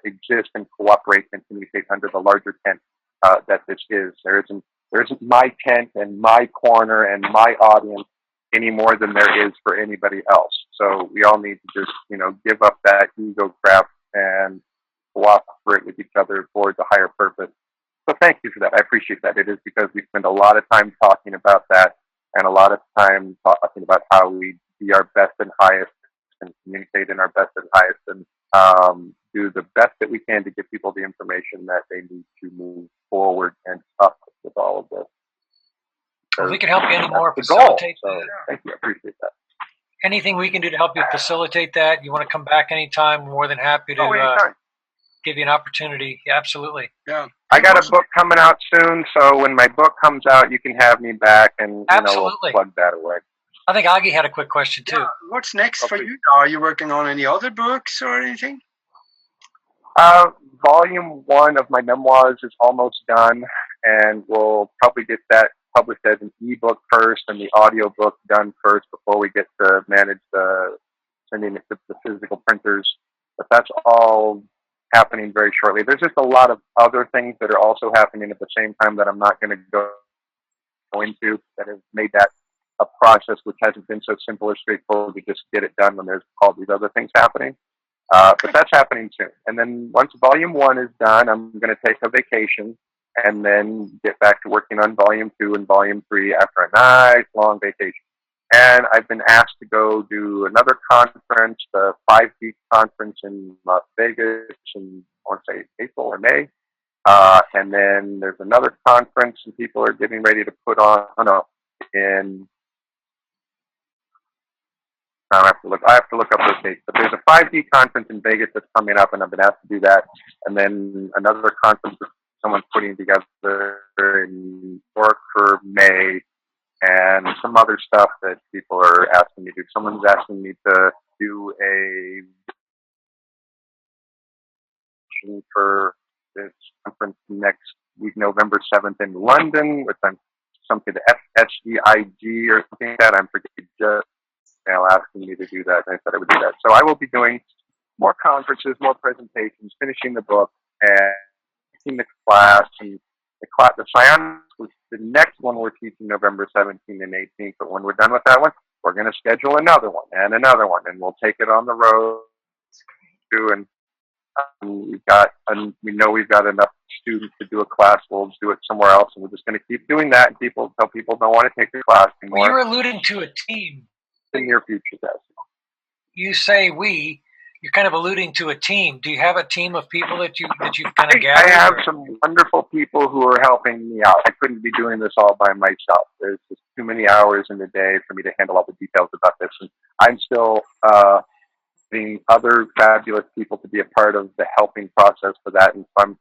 exist and cooperate and communicate under the larger tent that this is. There isn't my tent and my corner and my audience any more than there is for anybody else. So we all need to just, give up that ego crap and cooperate with each other towards a higher purpose. So thank you for that. I appreciate that. It is because we spend a lot of time talking about that and a lot of time talking about how we be our best and highest and communicate in our best and highest and do the best that we can to give people the information that they need to move forward and up with all of this. Well, we can help you anymore. Facilitate that. Thank you. I appreciate that. Anything we can do to help you facilitate that, you want to come back anytime, we're more than happy to give you an opportunity. Yeah, absolutely. Yeah. I got a book coming out soon, so when my book comes out, you can have me back and we'll plug that away. I think Augie had a quick question too. Yeah. What's next for you? Are you working on any other books or anything? Volume 1 of my memoirs is almost done, and we'll probably get that published as an ebook first and the audio book done first before we get to manage sending it to the physical printers. But that's all happening very shortly. There's just a lot of other things that are also happening at the same time that I'm not going to go into that have made that a process which hasn't been so simple or straightforward to just get it done when there's all these other things happening. But that's happening soon. And then once Volume 1 is done, I'm going to take a vacation and then get back to working on Volume 2 and Volume 3 after a nice long vacation. And I've been asked to go do another conference, the 5D conference in Las Vegas in, I want to say, April or May. And then there's another conference and people are getting ready to put on, I have to look up those dates. But there's a 5D conference in Vegas that's coming up, and I've been asked to do that. And then another conference that someone's putting together in New York for May, and some other stuff that people are asking me to do. Someone's asking me to do a for this conference next week, November 7th in London, which I'm something to SEIG or something like that. I'm forgetting just asking me to do that, and I said I would do that. So I will be doing more conferences, more presentations, finishing the book, and teaching the class. And the Psyonix was the next one we're teaching November 17th and 18th. But when we're done with that one, we're going to schedule another one, and we'll take it on the road too. And we know we've got enough students to do a class. We'll do it somewhere else, and we're just going to keep doing that until people don't want to take the class anymore. Well, you're alluding to a team. In the near future, yes. You say we. You're kind of alluding to a team. Do you have a team of people that you've kind of gathered? I have some wonderful people who are helping me out. I couldn't be doing this all by myself. There's just too many hours in the day for me to handle all the details about this. And I'm still getting other fabulous people to be a part of the helping process for that. And so I'm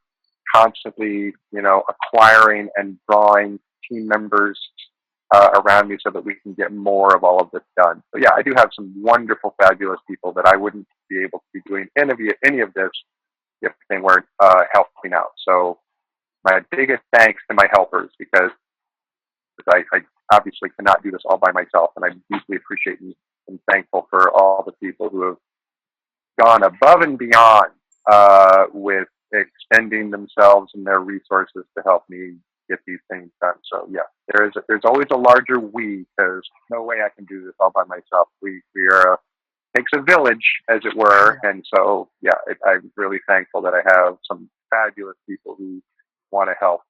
constantly, acquiring and drawing team members around me so that we can get more of all of this done. So yeah, I do have some wonderful, fabulous people that I wouldn't be able to be doing any of this if they weren't helping out. So my biggest thanks to my helpers, because I obviously cannot do this all by myself, and I deeply appreciate and thankful for all the people who have gone above and beyond with extending themselves and their resources to help me get these things done. So yeah, there's always a larger we, because no way I can do this all by myself. We are takes a village, as it were, and so yeah, I'm really thankful that I have some fabulous people who want to help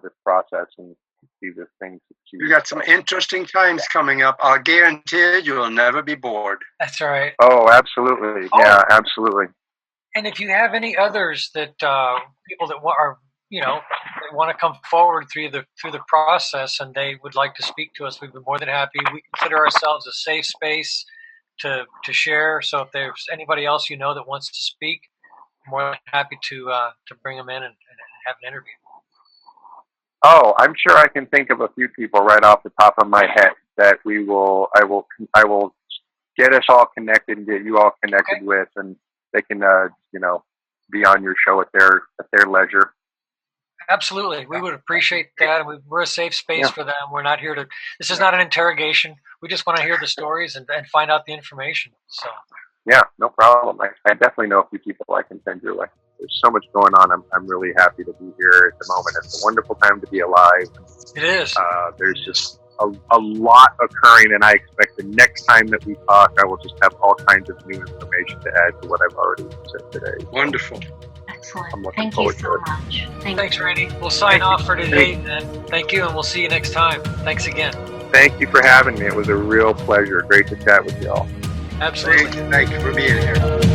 this process and see this thing succeed. You got some interesting times coming up. I'll guarantee you will never be bored. That's all right. Oh, absolutely. Oh. Yeah, absolutely. And if you have any others that people that are, they want to come forward through the process and they would like to speak to us, we'd be more than happy. We consider ourselves a safe space to share. So if there's anybody else that wants to speak, I'm more than happy to bring them in and have an interview. Oh, I'm sure I can think of a few people right off the top of my head that I will get us all connected and get you all connected with, and they can be on your show at their leisure. Absolutely. We would appreciate that. We're a safe space for them. We're not here this is not an interrogation. We just want to hear the stories and find out the information. So. Yeah, no problem. I definitely know a few people I can send your way. There's so much going on. I'm really happy to be here at the moment. It's a wonderful time to be alive. It is. There's just a lot occurring, and I expect the next time that we talk, I will just have all kinds of new information to add to what I've already said today. Wonderful. Excellent. Thank you so much. Thanks, Randy. We'll sign off for today. And thank you, and we'll see you next time. Thanks again. Thank you for having me. It was a real pleasure. Great to chat with you all. Absolutely. Thank you for being here.